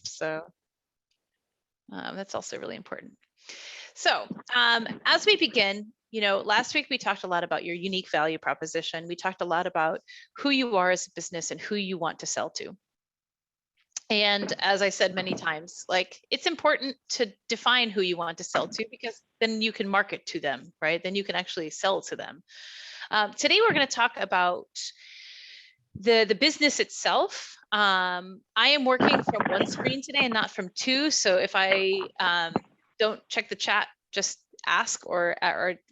So that's also really important. So as we begin, last week we talked a lot about your unique value proposition. We talked a lot about who you are as a business and who you want to sell to. And as I said many times, like, it's important to define who you want to sell to, because then you can market to them, right? Then you can actually sell to them. Today, we're going to talk about the business itself. I am working from one screen today and not from two. So if I don't check the chat, just ask or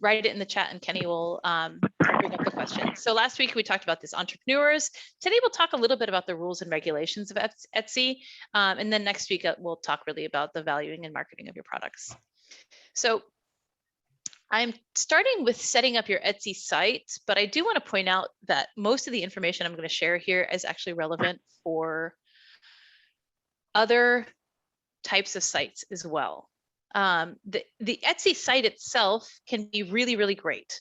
write it in the chat, and Kenny will bring up the question. So last week we talked about this entrepreneurs. Today we'll talk a little bit about the rules and regulations of Etsy. And then next week we'll talk really about the valuing and marketing of your products. So I'm starting with setting up your Etsy site, but I do want to point out that most of the information I'm going to share here is actually relevant for other types of sites as well. The Etsy site itself can be really, really great.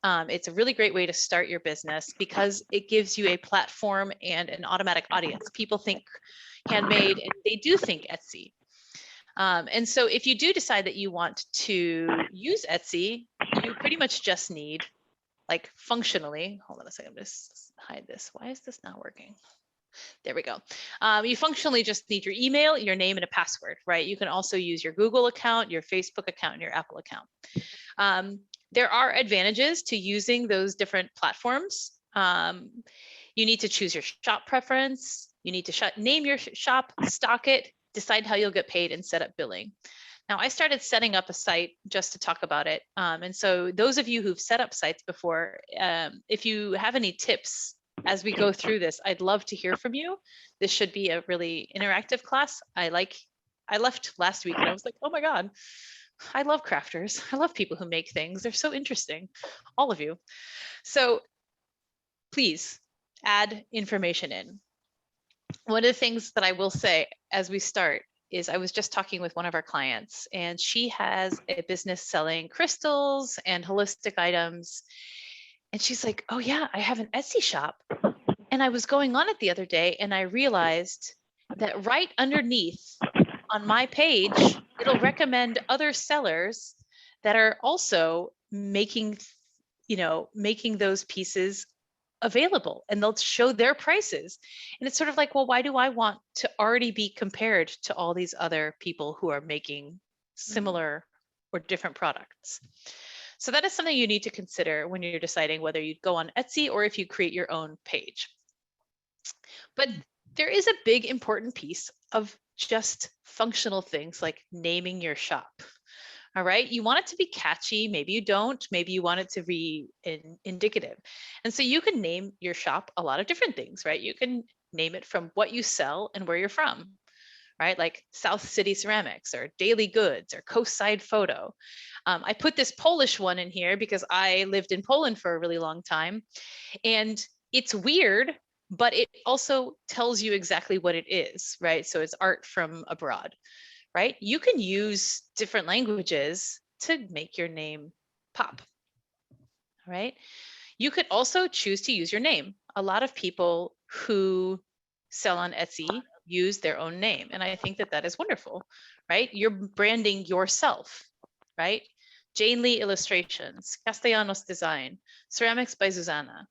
It's a really great way to start your business because it gives you a platform and an automatic audience. People think handmade and they do think Etsy. And so if you do decide that you want to use Etsy, you pretty much just need, like, functionally, hold on a second, just hide this. Why is this not working? There we go. You functionally just need your email, your name, and a password, right? You can also use your Google account, your Facebook account, and your Apple account. There are advantages to using those different platforms. You need to choose your shop preference. You need to name your shop, stock it, decide how you'll get paid, and set up billing. Now, I started setting up a site just to talk about it. And so those of you who've set up sites before, if you have any tips as we go through this, I'd love to hear from you. This should be a really interactive class. I left last week and I was like, oh my God, I love crafters. I love people who make things. They're so interesting, all of you. So please add information in. One of the things that I will say as we start is I was just talking with one of our clients, and she has a business selling crystals and holistic items. And she's like, oh yeah, I have an Etsy shop. And I was going on it the other day and I realized that right underneath on my page, it'll recommend other sellers that are also making those pieces available, and they'll show their prices. And it's sort of like, well, why do I want to already be compared to all these other people who are making similar or different products? So that is something you need to consider when you're deciding whether you'd go on Etsy or if you create your own page. But there is a big important piece of just functional things like naming your shop. All right, you want it to be catchy. Maybe you don't. Maybe you want it to be indicative. And so you can name your shop a lot of different things, right? You can name it from what you sell and where you're from, right? Like South City Ceramics or Daily Goods or Coastside Photo. I put this Polish one in here because I lived in Poland for a really long time. And it's weird, but it also tells you exactly what it is, right? So it's art from abroad, right? You can use different languages to make your name pop, right? You could also choose to use your name. A lot of people who sell on Etsy use their own name. And I think that that is wonderful, right? You're branding yourself, right? Jane Lee Illustrations, Castellanos Design, Ceramics by Zuzana,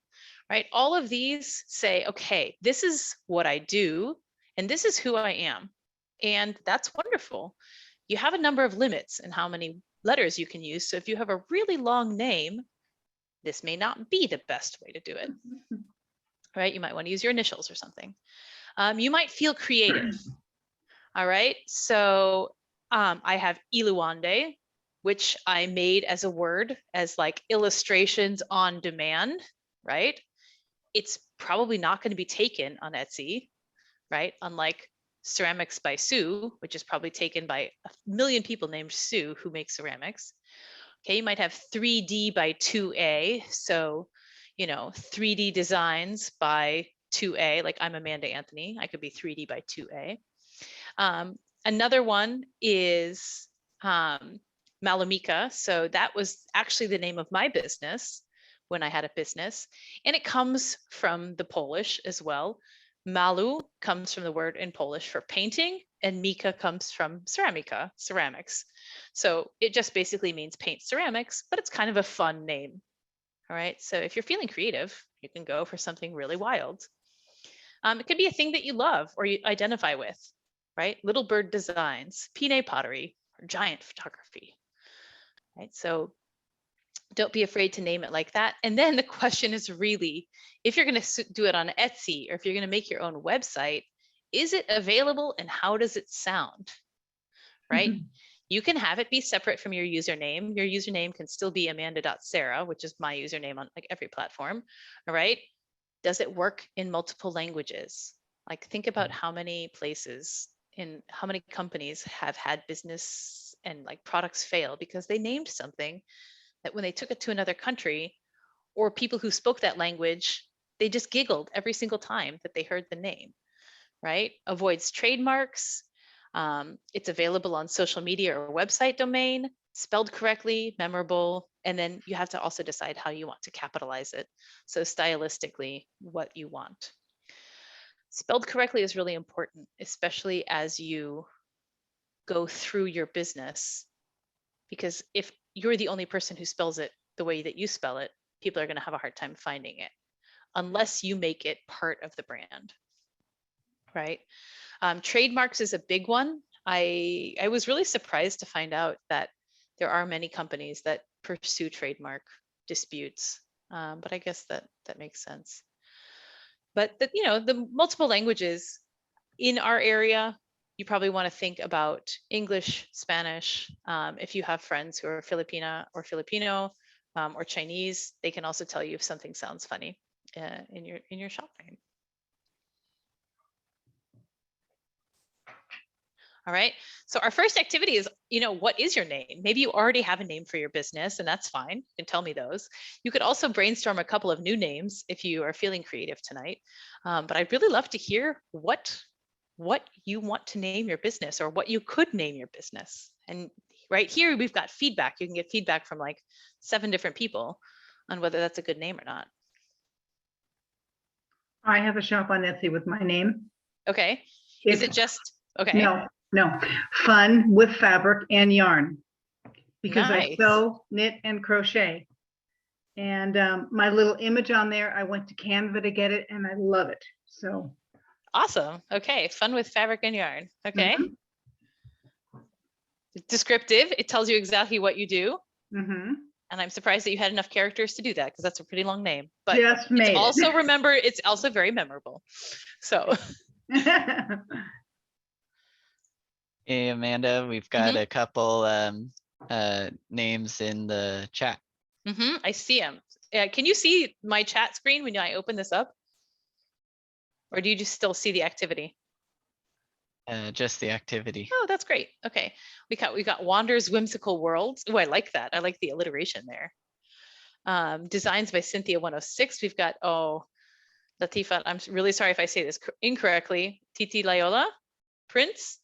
right? All of these say, okay, this is what I do, and this is who I am. And that's wonderful. You have a number of limits in how many letters you can use. So if you have a really long name, this may not be the best way to do it, right? You might want to use your initials or something. You might feel creative. All right, so I have Iluwande, which I made as a word, as like illustrations on demand, right? It's probably not going to be taken on Etsy, right? Unlike Ceramics by Sue, which is probably taken by a million people named Sue who make ceramics. Okay, you might have 3D by 2A. So, 3D designs by 2A, like I'm Amanda Anthony. I could be 3D by 2A. Another one is Malumika. So that was actually the name of my business when I had a business. And it comes from the Polish as well. Malu comes from the word in Polish for painting, and mica comes from ceramica, ceramics. So it just basically means paint ceramics, but it's kind of a fun name. All right, so if you're feeling creative, you can go for something really wild. It could be a thing that you love or you identify with, right? Little bird designs, Pinay pottery, or giant photography, right? So don't be afraid to name it like that. And then the question is really, if you're going to do it on Etsy or if you're going to make your own website, is it available and how does it sound, right? Mhm. You can have it be separate from your username. Your username can still be amanda.sarah, which is my username on like every platform. All right. Does it work in multiple languages? Like think about how many places in how many companies have had business and like products fail because they named something that when they took it to another country or people who spoke that language, they just giggled every single time that they heard the name, right? Avoids trademarks. It's available on social media or website domain, spelled correctly, memorable, and then you have to also decide how you want to capitalize it. So stylistically, what you want. Spelled correctly is really important, especially as you go through your business, because if you're the only person who spells it the way that you spell it, people are going to have a hard time finding it unless you make it part of the brand, right? Trademarks is a big one. I was really surprised to find out that there are many companies that pursue trademark disputes, but I guess that makes sense. But the, you know, the multiple languages in our area, you probably want to think about English, Spanish. If you have friends who are Filipina or Filipino or Chinese, they can also tell you if something sounds funny in your shop name. All right. So our first activity is, you know, what is your name? Maybe you already have a name for your business, and that's fine. You can tell me those. You could also brainstorm a couple of new names if you are feeling creative tonight. But I'd really love to hear what you want to name your business or what you could name your business. And right here, we've got feedback. You can get feedback from like 7 different people on whether that's a good name or not. I have a shop on Etsy with my name. Okay. Is it It's just, okay. no, fun with fabric and yarn, because I Nice. sew, knit, and crochet. And my little image on there, I went to Canva to get it, and I love it. So Awesome. Okay. Fun with fabric and yarn. Okay. mhm, Descriptive. It tells you exactly what you do. mhm. And I'm surprised that you had enough characters to do that because that's a pretty long name. But Just it's made also, remember, it's also very memorable. So it. Hey, Amanda, we've got a couple names in the chat. I see them. Can you see my chat screen when I open this up? Or do you just still see the activity? Just the activity. Oh, that's great. Okay. We got Wander's Whimsical World. Oh, I like that. I like the alliteration there. Designs by Cynthia 106. We've got, oh, Latifa, I'm really sorry if I say this incorrectly. Titi Layola, Prince.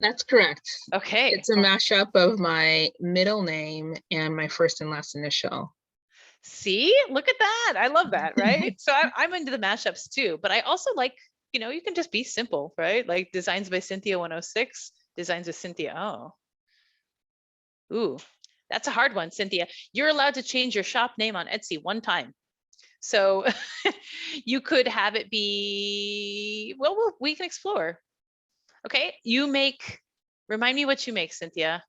That's correct. Okay. It's a mashup of my middle name and my first and last initial. See, look at that. I love that, right? So I'm into the mashups too, but I also like, you know, you can just be simple, right? Like Designs by Cynthia 106, Designs with Cynthia. Oh. Ooh, that's a hard one, Cynthia. You're allowed to change your shop name on Etsy one time. So you could have it be, well, we can explore. Okay, you make, remind me what you make, Cynthia.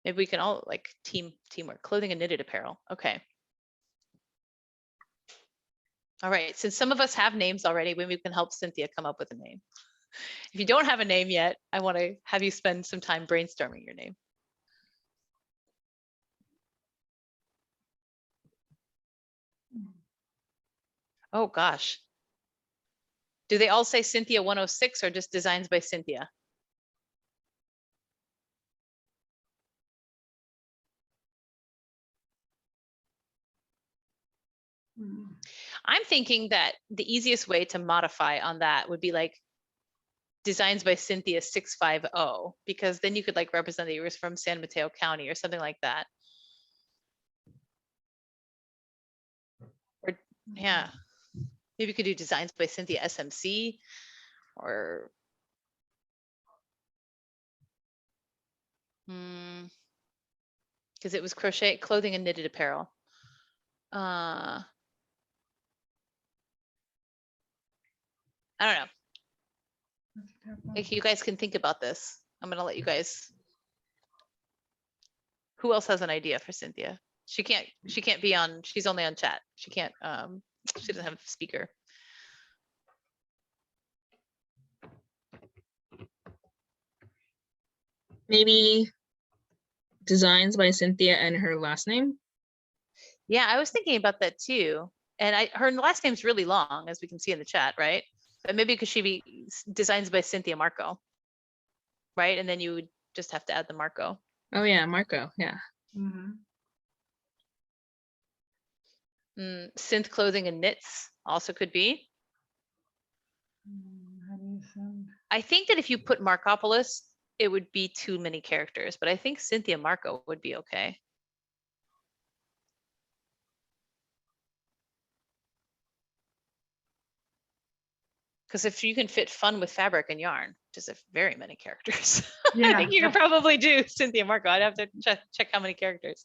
Maybe we can all like teamwork, clothing and knitted apparel. Okay. All right, since some of us have names already, maybe we can help Cynthia come up with a name. If you don't have a name yet, I want to have you spend some time brainstorming your name. Oh gosh. Do they all say Cynthia 106 or just Designs by Cynthia? I'm thinking that the easiest way to modify on that would be like Designs by Cynthia 650, because then you could like represent that you were from San Mateo County or something like that. Yeah. Maybe you could do designs by Cynthia SMC or because it was crochet, clothing and knitted apparel. I don't know. That's a tough one. Like you guys can think about this. I'm gonna let you guys. Who else has an idea for Cynthia? She can't be on, she's only on chat. She can't, she doesn't have a speaker. Maybe designs by Cynthia and her last name. Yeah, I was thinking about that too. And her last name's really long, as we can see in the chat, right? But maybe because she be designs by Cynthia Marco, right? And then you would just have to add the Marco. Oh yeah, Marco. Yeah. Mhm. Synth clothing and knits also could be. How do you sound? I think that if you put Markopolis, it would be too many characters, but I think Cynthia Marco would be okay. Because if you can fit fun with fabric and yarn, which is a very many characters, I Yeah. think you could probably do Cynthia Marco. I'd have to check how many characters.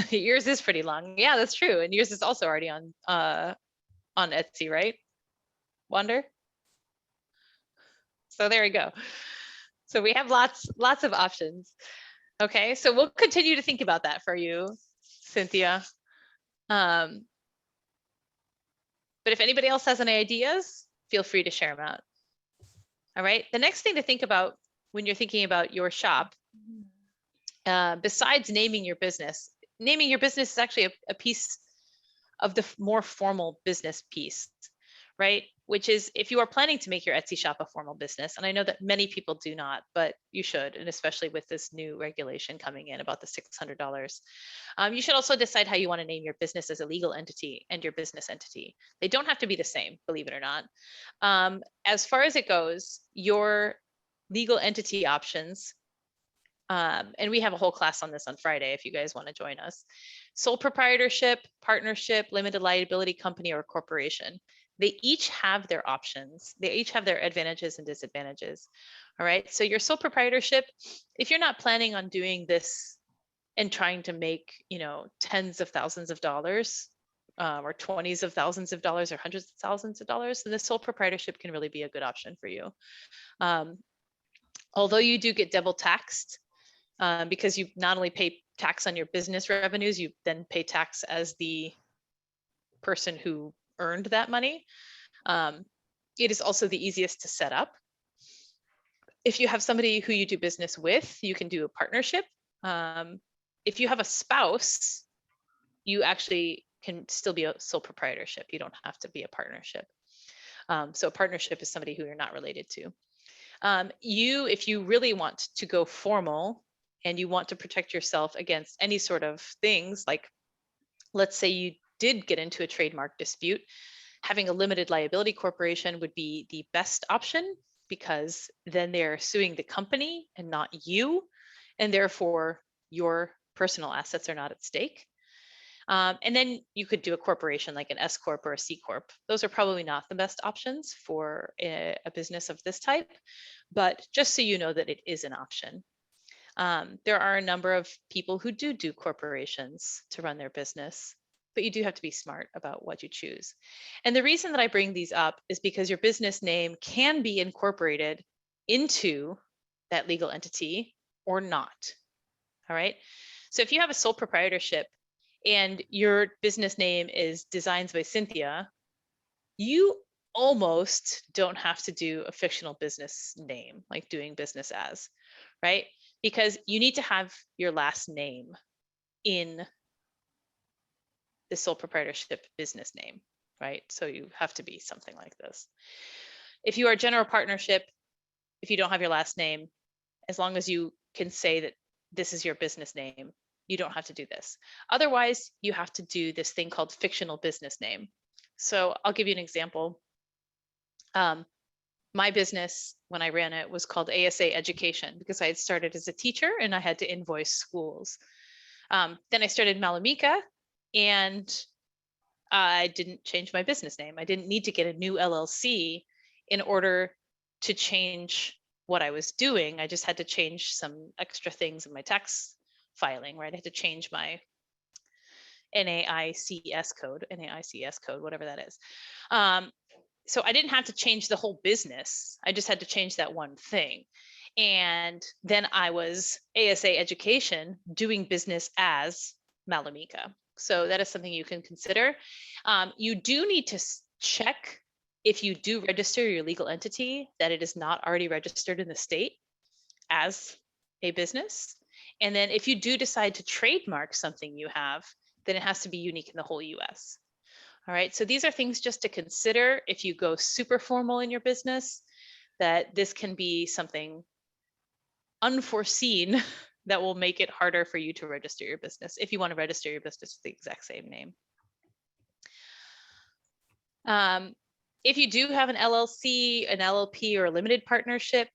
Yours is pretty long. Yeah, that's true. And yours is also already on Etsy, right? Wander. So there we go. So we have lots of options. Okay, so we'll continue to think about that for you, Cynthia. But if anybody else has any ideas, feel free to share them out. All right, the next thing to think about when you're thinking about your shop, besides naming your business is actually a piece of the more formal business piece, right? Which is if you are planning to make your Etsy shop a formal business, and I know that many people do not, but you should, and especially with this new regulation coming in about the $600. You should also decide how you want to name your business as a legal entity and your business entity. They don't have to be the same, believe it or not. As far as it goes, your legal entity options, and we have a whole class on this on Friday if you guys want to join us. Sole proprietorship, partnership, limited liability company, or corporation. They each have their options. They each have their advantages and disadvantages. All right. So your sole proprietorship, if you're not planning on doing this and trying to make, tens of thousands of dollars, or 20s of thousands of dollars or hundreds of thousands of dollars, then the sole proprietorship can really be a good option for you. Although you do get double taxed, because you not only pay tax on your business revenues, you then pay tax as the person who earned that money. It is also the easiest to set up. If you have somebody who you do business with, you can do a partnership. If you have a spouse, you actually can still be a sole proprietorship. You don't have to be a partnership. So a partnership is somebody who you're not related to. If you really want to go formal and you want to protect yourself against any sort of things, like let's say you did get into a trademark dispute, having a limited liability corporation would be the best option, because then they're suing the company and not you, and therefore your personal assets are not at stake. And then you could do a corporation like an S Corp or a C Corp. Those are probably not the best options for a business of this type, but just so you know that it is an option. There are a number of people who do corporations to run their business, but you do have to be smart about what you choose. And the reason that I bring these up is because your business name can be incorporated into that legal entity or not. All right. So if you have a sole proprietorship and your business name is Designs by Cynthia, you almost don't have to do a fictional business name like doing business as, right? Because you need to have your last name in the sole proprietorship business name, right? So you have to be something like this. If you are a general partnership, if you don't have your last name, as long as you can say that this is your business name, you don't have to do this. Otherwise, you have to do this thing called fictional business name. So I'll give you an example. My business, when I ran it, was called ASA Education because I had started as a teacher and I had to invoice schools. Then I started Malamika, and I didn't change my business name. I didn't need to get a new LLC in order to change what I was doing. I just had to change some extra things in my tax filing, right? I had to change my NAICS code, whatever that is. So I didn't have to change the whole business. I just had to change that one thing. And then I was ASA Education doing business as Malamika. So that is something you can consider. You do need to check if you do register your legal entity that it is not already registered in the state as a business. And then if you do decide to trademark something you have, then it has to be unique in the whole US. All right, so these are things just to consider if you go super formal in your business, that this can be something unforeseen that will make it harder for you to register your business if you want to register your business with the exact same name. If you do have an LLC, an LLP, or a limited partnership,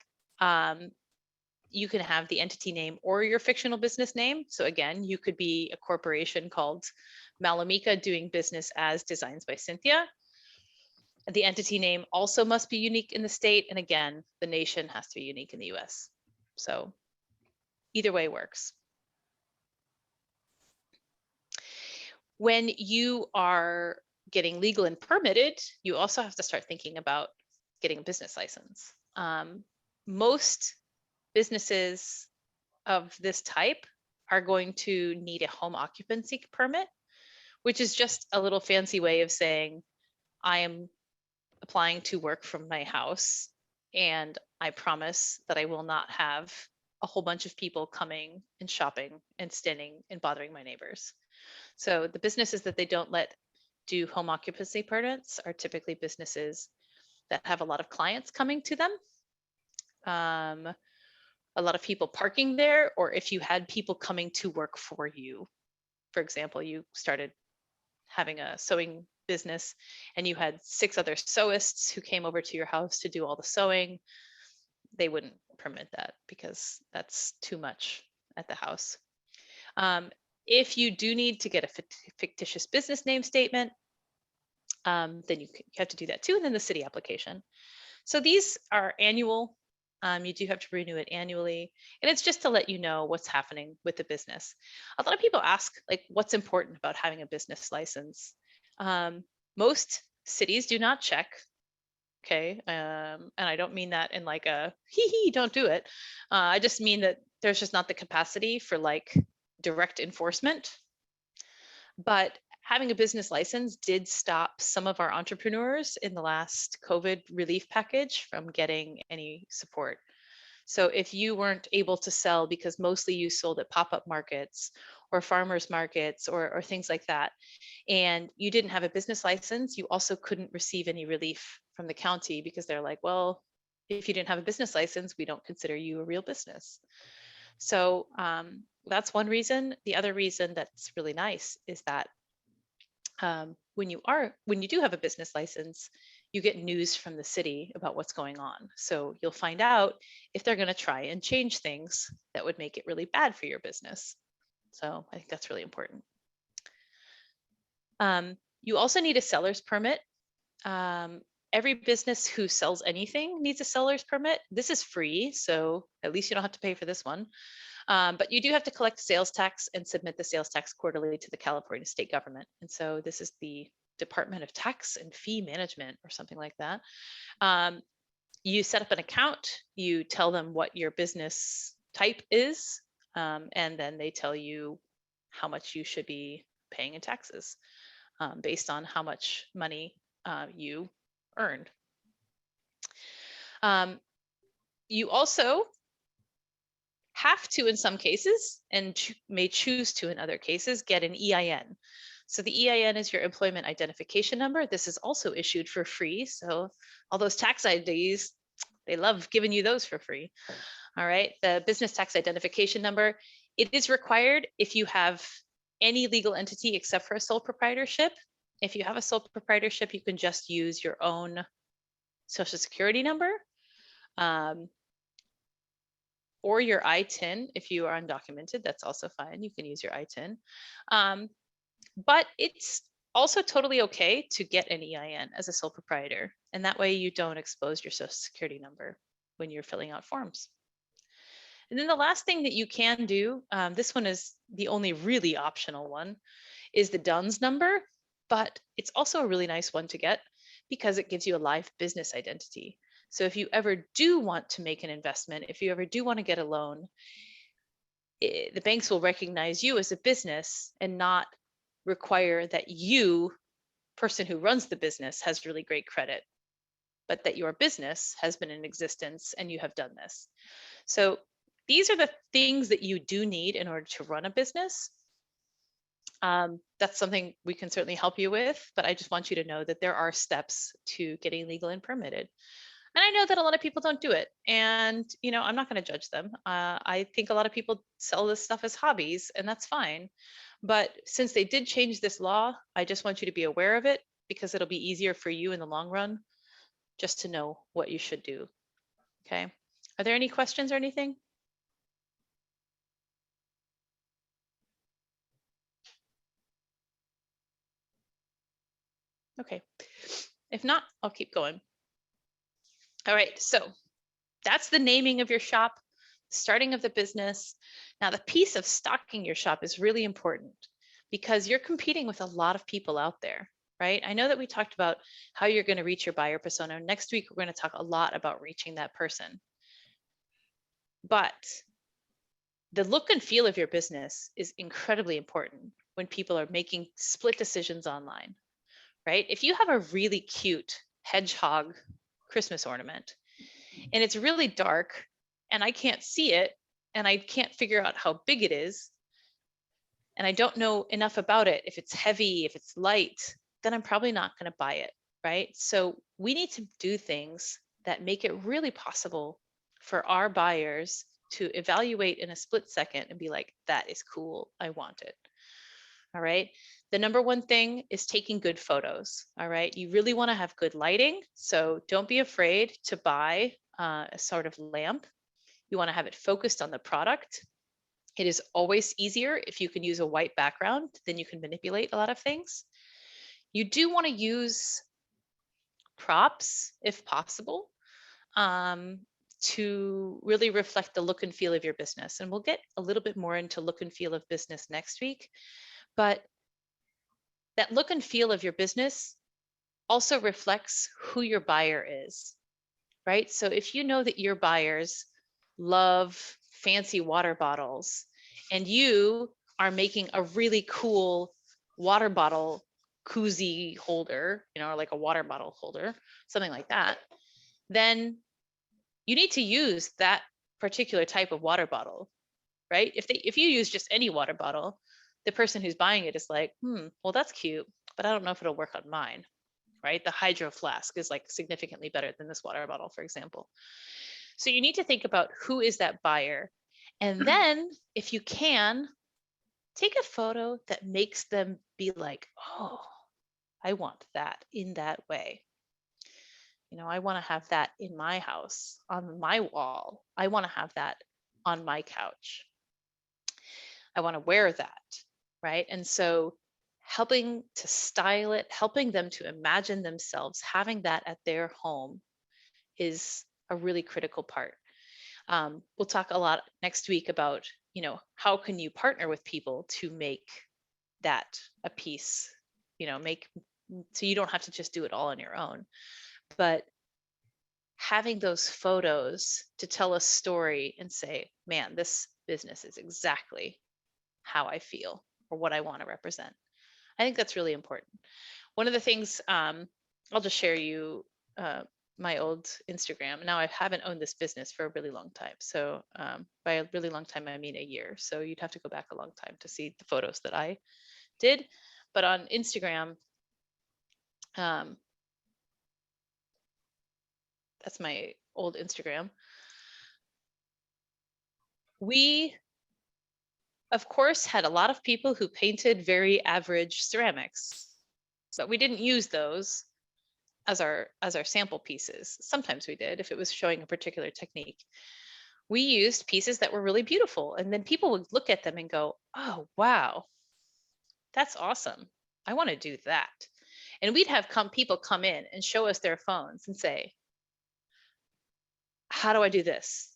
you can have the entity name or your fictional business name. So again, you could be a corporation called Malamika doing business as Designs by Cynthia. The entity name also must be unique in the state. And again, the nation has to be unique in the US. So either way works. When you are getting legal and permitted, you also have to start thinking about getting a business license. Most businesses of this type are going to need a home occupancy permit, which is just a little fancy way of saying, I am applying to work from my house, and I promise that I will not have a whole bunch of people coming and shopping and standing and bothering my neighbors. So the businesses that they don't let do home occupancy permits are typically businesses that have a lot of clients coming to them, a lot of people parking there, or if you had people coming to work for you. For example, you started having a sewing business and you had 6 other sewists who came over to your house to do all the sewing, they wouldn't permit that because that's too much at the house. If you do need to get a fictitious business name statement, then you have to do that too, and then the city application. So these are annual. You do have to renew it annually, and it's just to let you know what's happening with the business. A lot of people ask, like, what's important about having a business license? Most cities do not check. Okay, and I don't mean that in like a hee, don't do it. I just mean that there's just not the capacity for like direct enforcement. But having a business license did stop some of our entrepreneurs in the last COVID relief package from getting any support. So if you weren't able to sell because mostly you sold at pop-up markets or farmers markets or things like that, and you didn't have a business license, you also couldn't receive any relief from the county because they're like, well, if you didn't have a business license, we don't consider you a real business. So that's one reason. The other reason that's really nice is that when you do have a business license, you get news from the city about what's going on. So you'll find out if they're going to try and change things that would make it really bad for your business. So I think that's really important. You also need a seller's permit. Every business who sells anything needs a seller's permit. This is free, so at least you don't have to pay for this one. But you do have to collect sales tax and submit the sales tax quarterly to the California state government. And so this is the Department of Tax and Fee Management or something like that. You set up an account, you tell them what your business type is, and then they tell you how much you should be paying in taxes based on how much money you earned. You also have to, in some cases, and may choose to in other cases, get an EIN. So the EIN is your employment identification number. This is also issued for free. So all those tax IDs, they love giving you those for free. All right, the business tax identification number, it is required if you have any legal entity except for a sole proprietorship. If you have a sole proprietorship, you can just use your own Social Security number. Or your ITIN. If you are undocumented, that's also fine. You can use your ITIN. But it's also totally okay to get an EIN as a sole proprietor. And that way you don't expose your social security number when you're filling out forms. And then the last thing that you can do, this one is the only really optional one, is the DUNS number, but it's also a really nice one to get because it gives you a live business identity. So if you ever do want to make an investment, if you ever do want to get a loan, the banks will recognize you as a business and not require that you, person who runs the business, has really great credit, but that your business has been in existence and you have done this. So these are the things that you do need in order to run a business. That's something we can certainly help you with, but I just want you to know that there are steps to getting legal and permitted. And I know that a lot of people don't do it. And, you know, I'm not going to judge them. I think a lot of people sell this stuff as hobbies, and that's fine. But since they did change this law, I just want you to be aware of it because it'll be easier for you in the long run just to know what you should do. Okay. Are there any questions or anything? Okay. If not, I'll keep going. All right. So that's the naming of your shop, starting of the business. Now, the piece of stocking your shop is really important because you're competing with a lot of people out there, right? I know that we talked about how you're going to reach your buyer persona. Next week, we're going to talk a lot about reaching that person. But the look and feel of your business is incredibly important when people are making split decisions online, right? If you have a really cute hedgehog Christmas ornament and it's really dark and I can't see it and I can't figure out how big it is and I don't know enough about it, if it's heavy, if it's light, then I'm probably not going to buy it, right? So we need to do things that make it really possible for our buyers to evaluate in a split second and be like, that is cool, I want it. All right. The number one thing is taking good photos. All right. You really want to have good lighting. So don't be afraid to buy a sort of lamp. You want to have it focused on the product. It is always easier if you can use a white background, then you can manipulate a lot of things. You do want to use props if possible to really reflect the look and feel of your business. And we'll get a little bit more into look and feel of business next week. But that look and feel of your business also reflects who your buyer is, right? So if you know that your buyers love fancy water bottles and you are making a really cool water bottle koozie holder, you know, or like a water bottle holder, something like that, then you need to use that particular type of water bottle, right? If you use just any water bottle, the person who's buying it is like, well, that's cute, but I don't know if it'll work on mine, right? The hydro flask is like significantly better than this water bottle, for example. So you need to think about who is that buyer. And then if you can, take a photo that makes them be like, oh, I want that in that way. You know, I want to have that in my house, on my wall. I want to have that on my couch. I want to wear that, right? And so helping to style it, helping them to imagine themselves having that at their home is a really critical part. We'll talk a lot next week about, you know, how can you partner with people to make that a piece, you know, so you don't have to just do it all on your own. But having those photos to tell a story and say, man, this business is exactly how I feel or what I want to represent. I think that's really important. One of the things, I'll just share you my old Instagram. Now I haven't owned this business for a really long time. So by a really long time, I mean a year. So you'd have to go back a long time to see the photos that I did. But on Instagram, that's my old Instagram. We, of course, had a lot of people who painted very average ceramics, but we didn't use those as our sample pieces. Sometimes we did if it was showing a particular technique. We used pieces that were really beautiful, and then people would look at them and go, oh wow, that's awesome, I want to do that. And we'd have people come in and show us their phones and say, how do I do this?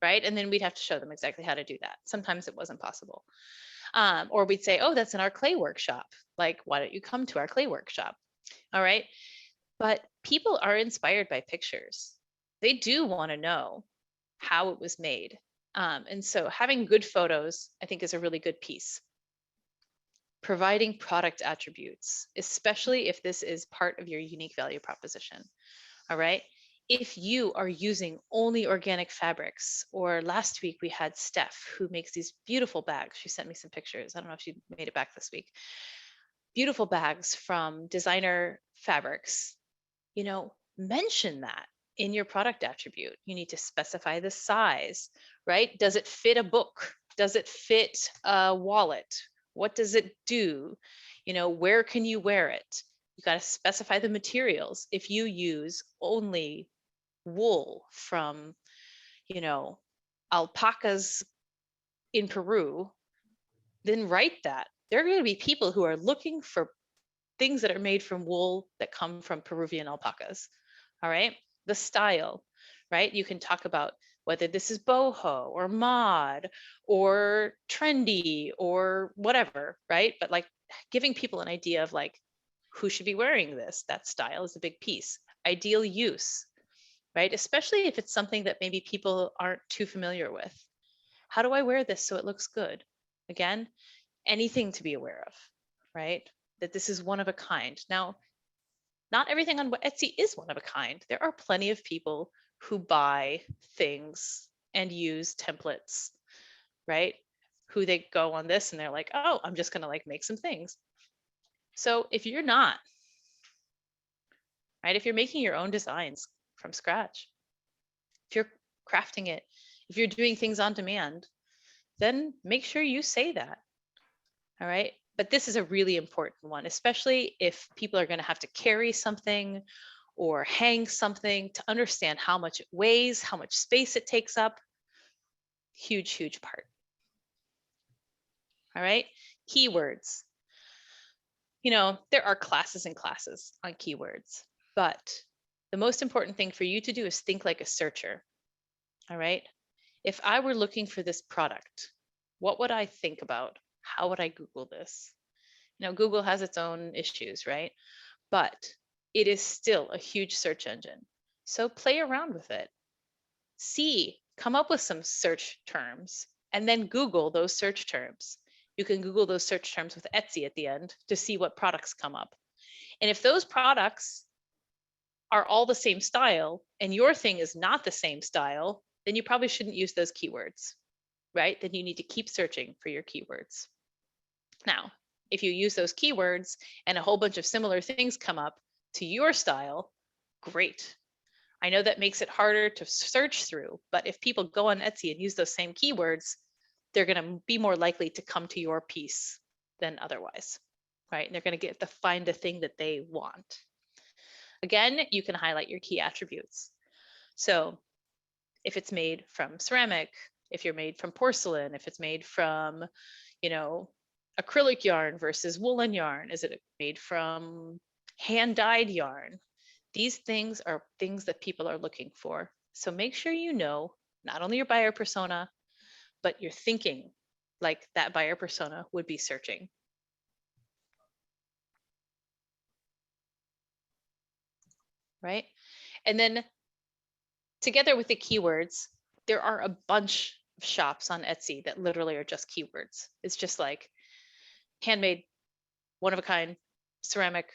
Right? And then we'd have to show them exactly how to do that. Sometimes it wasn't possible. Or we'd say, oh, that's in our clay workshop. Like, why don't you come to our clay workshop? All right. But people are inspired by pictures. They do want to know how it was made. And so having good photos, I think, is a really good piece. Providing product attributes, especially if this is part of your unique value proposition. All right. If you are using only organic fabrics, or last week we had Steph who makes these beautiful bags. She sent me some pictures. I don't know if she made it back this week. Beautiful bags from designer fabrics. You know, mention that in your product attribute. You need to specify the size, right? Does it fit a book? Does it fit a wallet? What does it do? You know, where can you wear it? You got to specify the materials. If you use only wool from, you know, alpacas in Peru, then write that. There are going to be people who are looking for things that are made from wool that come from Peruvian alpacas. All right. The style, right? You can talk about whether this is boho or mod or trendy or whatever, right? But like giving people an idea of like who should be wearing this. That style is a big piece. Ideal use, right? Especially if it's something that maybe people aren't too familiar with. How do I wear this so it looks good? Again, anything to be aware of, right? That this is one of a kind. Now, not everything on Etsy is one of a kind. There are plenty of people who buy things and use templates, right? Who they go on this and they're like, oh, I'm just going to like make some things. So if you're not, right, if you're making your own designs from scratch, if you're crafting it, if you're doing things on demand, then make sure you say that. All right. But this is a really important one, especially if people are going to have to carry something or hang something, to understand how much it weighs, how much space it takes up. Huge, huge part. All right. Keywords. You know, there are classes and classes on keywords, but the most important thing for you to do is think like a searcher. All right. If I were looking for this product, what would I think about? How would I Google this? You know, Google has its own issues, right? But it is still a huge search engine. So play around with it. Come up with some search terms and then Google those search terms. You can Google those search terms with Etsy at the end to see what products come up. And if those products are all the same style and your thing is not the same style, then you probably shouldn't use those keywords, right? Then you need to keep searching for your keywords. Now, if you use those keywords and a whole bunch of similar things come up to your style, great. I know that makes it harder to search through, but if people go on Etsy and use those same keywords, they're going to be more likely to come to your piece than otherwise, right? And they're going to get to find the thing that they want. Again, you can highlight your key attributes. So if it's made from ceramic, if you're made from porcelain, if it's made from, you know, acrylic yarn versus woolen yarn, is it made from hand-dyed yarn? These things are things that people are looking for. So make sure you know not only your buyer persona, but you're thinking like that buyer persona would be searching. Right? And then together with the keywords, there are a bunch of shops on Etsy that literally are just keywords. It's just like handmade, one of a kind, ceramic,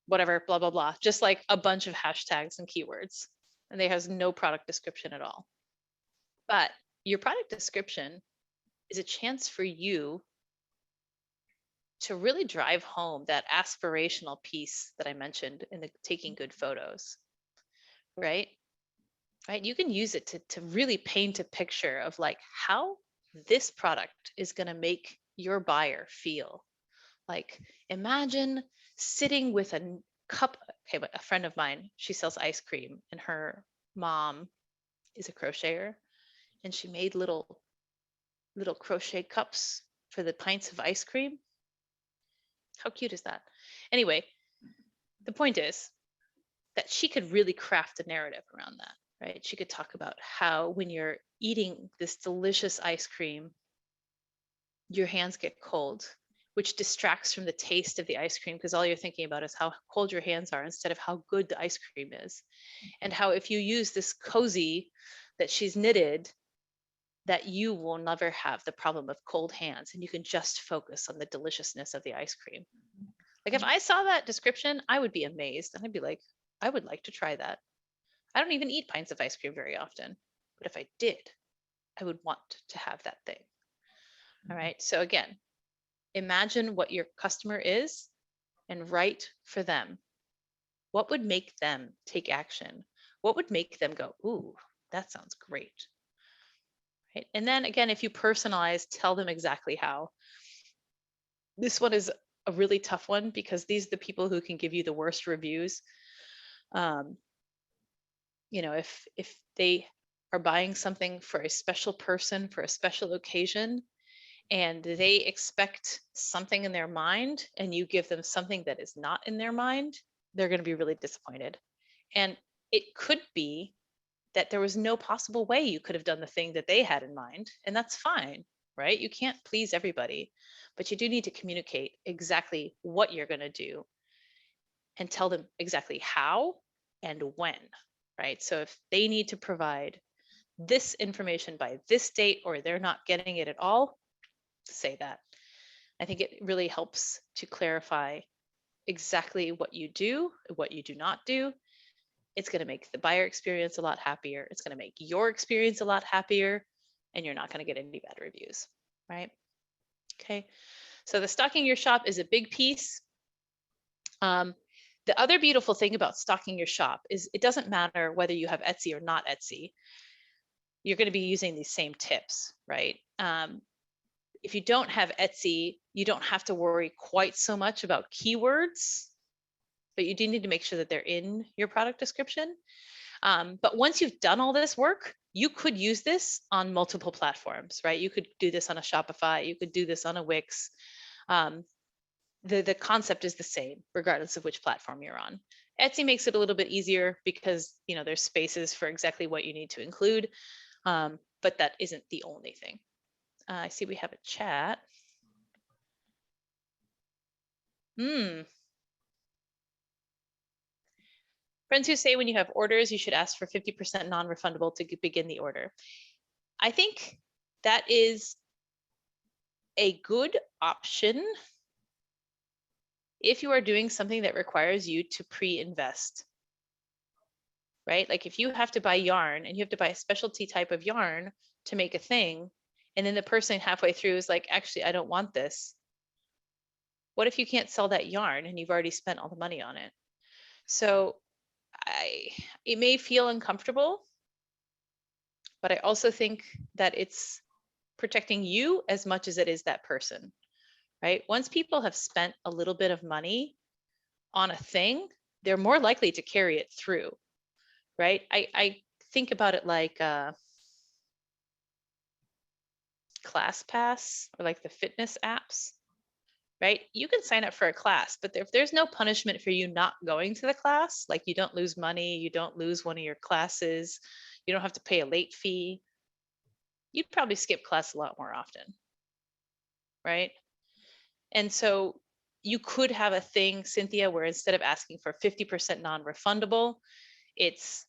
whatever, blah, blah, blah. Just like a bunch of hashtags and keywords. And they has no product description at all. But your product description is a chance for you to really drive home that aspirational piece that I mentioned in the taking good photos, right? Right? You can use it to really paint a picture of like how this product is going to make your buyer feel. Like imagine sitting with a cup. Okay, but a friend of mine, she sells ice cream, and her mom is a crocheter, and she made little crochet cups for the pints of ice cream. How cute is that? Anyway, the point is that she could really craft a narrative around that, right? She could talk about how when you're eating this delicious ice cream, your hands get cold, which distracts from the taste of the ice cream because all you're thinking about is how cold your hands are instead of how good the ice cream is. And how if you use this cozy that she's knitted, that you will never have the problem of cold hands and you can just focus on the deliciousness of the ice cream. Like if I saw that description, I would be amazed and I'd be like, I would like to try that. I don't even eat pints of ice cream very often, but if I did, I would want to have that thing. All right. So again, imagine what your customer is and write for them. What would make them take action? What would make them go, ooh, that sounds great. Right. And then again, if you personalize, tell them exactly how. This one is a really tough one because these are the people who can give you the worst reviews. If they are buying something for a special person for a special occasion and they expect something in their mind and you give them something that is not in their mind, they're going to be really disappointed. And it could be that there was no possible way you could have done the thing that they had in mind, and that's fine, right? You can't please everybody, but you do need to communicate exactly what you're going to do and tell them exactly how and when, right? So if they need to provide this information by this date or they're not getting it at all, say that. I think it really helps to clarify exactly what you do, what you do not do. It's going to make the buyer experience a lot happier. It's going to make your experience a lot happier, and you're not going to get any bad reviews, right? Okay. So the stocking your shop is a big piece. The other beautiful thing about stocking your shop is it doesn't matter whether you have Etsy or not Etsy. You're going to be using these same tips, right? If you don't have Etsy, you don't have to worry quite so much about keywords, but you do need to make sure that they're in your product description. But once you've done all this work, you could use this on multiple platforms, right? You could do this on a Shopify, you could do this on a Wix. The concept is the same, regardless of which platform you're on. Etsy makes it a little bit easier because there's spaces for exactly what you need to include, but that isn't the only thing. I see we have a chat. Friends who say when you have orders, you should ask for 50% non-refundable to begin the order. I think that is a good option if you are doing something that requires you to pre-invest, right? Like if you have to buy yarn and you have to buy a specialty type of yarn to make a thing, and then the person halfway through is like, actually, I don't want this. What if you can't sell that yarn and you've already spent all the money on it? So it may feel uncomfortable, but I also think that it's protecting you as much as it is that person, right? Once people have spent a little bit of money on a thing, they're more likely to carry it through, right? I think about it like ClassPass or like the fitness apps, right? You can sign up for a class, but if there's no punishment for you not going to the class, like you don't lose money, you don't lose one of your classes, you don't have to pay a late fee, you'd probably skip class a lot more often, right? And so you could have a thing, Cynthia, where instead of asking for 50% non-refundable, it's,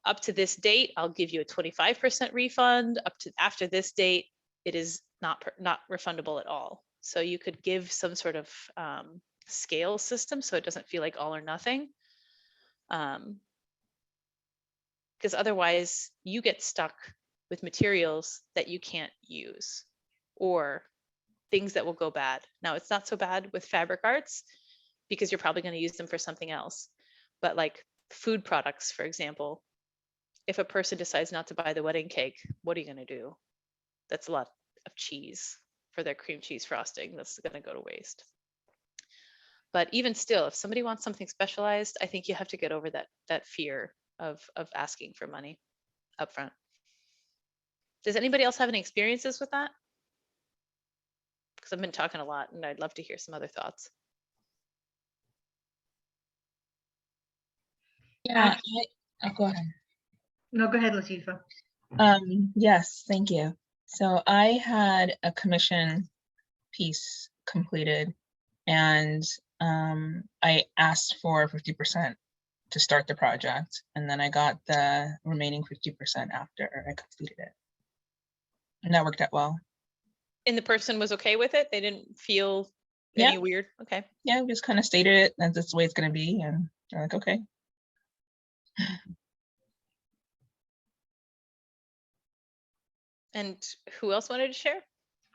up to this date, I'll give you a 25% refund. Up to after this date, it is not refundable at all. So you could give some sort of scale system so it doesn't feel like all or nothing. Because otherwise you get stuck with materials that you can't use or things that will go bad. Now, it's not so bad with fabric arts because you're probably going to use them for something else. But like food products, for example, if a person decides not to buy the wedding cake, what are you going to do? That's a lot of cheese for their cream cheese frosting. That's going to go to waste. But even still, if somebody wants something specialized, I think you have to get over that fear of asking for money upfront. Does anybody else have any experiences with that? Because I've been talking a lot and I'd love to hear some other thoughts. Yeah, oh, go ahead. No, go ahead, Latifa. Yes, thank you. So I had a commission piece completed and I asked for 50% to start the project, and then I got the remaining 50% after I completed it. And that worked out well. And the person was okay with it? They didn't feel Yeah. any weird? Okay. Yeah, we just kind of stated it, and that's the way it's gonna be, and they're like, okay. And who else wanted to share?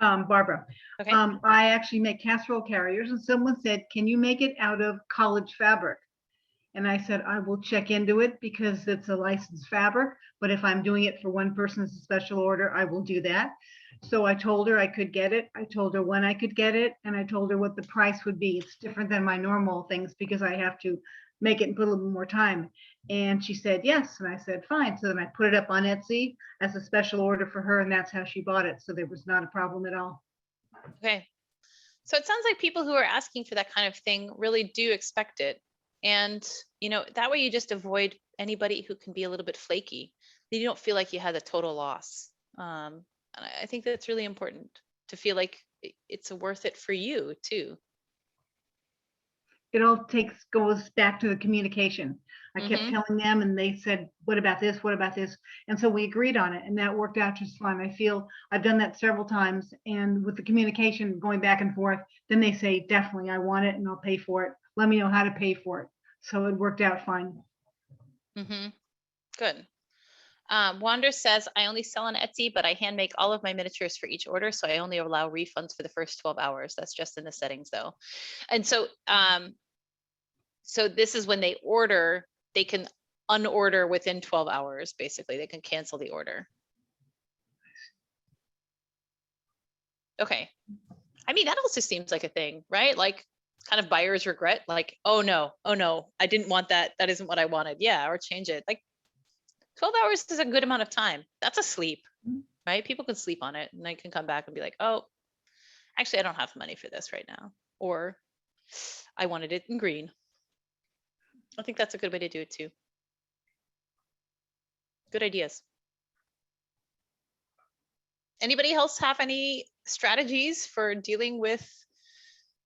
Barbara. Okay. I actually make casserole carriers, and someone said, can you make it out of college fabric? And I said, I will check into it because it's a licensed fabric, but if I'm doing it for one person as a special order, I will do that. So I told her I could get it. I told her when I could get it, and I told her what the price would be. It's different than my normal things because I have to make it and put a little more time. And she said yes, and I said fine. So then I put it up on Etsy as a special order for her, and that's how she bought it. So there was not a problem at all. Okay. So it sounds like people who are asking for that kind of thing really do expect it. And, you know, that way you just avoid anybody who can be a little bit flaky. You don't feel like you had a total loss. And I think that's really important to feel like it's worth it for you too. It all goes back to the communication. I kept telling them and they said, what about this? What about this? And so we agreed on it and that worked out just fine. I feel I've done that several times, and with the communication going back and forth, then they say, definitely, I want it and I'll pay for it. Let me know how to pay for it. So it worked out fine. Good. Wander says, I only sell on Etsy, but I hand make all of my miniatures for each order. So I only allow refunds for the first 12 hours. That's just in the settings though. And so, so this is when they order, they can unorder within 12 hours. Basically, they can cancel the order. Okay. I mean, that also seems like a thing, right? Like kind of buyer's regret, like, oh no, I didn't want that. That isn't what I wanted. Yeah. Or change it. Like 12 hours is a good amount of time. That's a sleep, right? People can sleep on it and they can come back and be like, oh, actually, I don't have money for this right now. Or I wanted it in green. I think that's a good way to do it too. Good ideas. Anybody else have any strategies for dealing with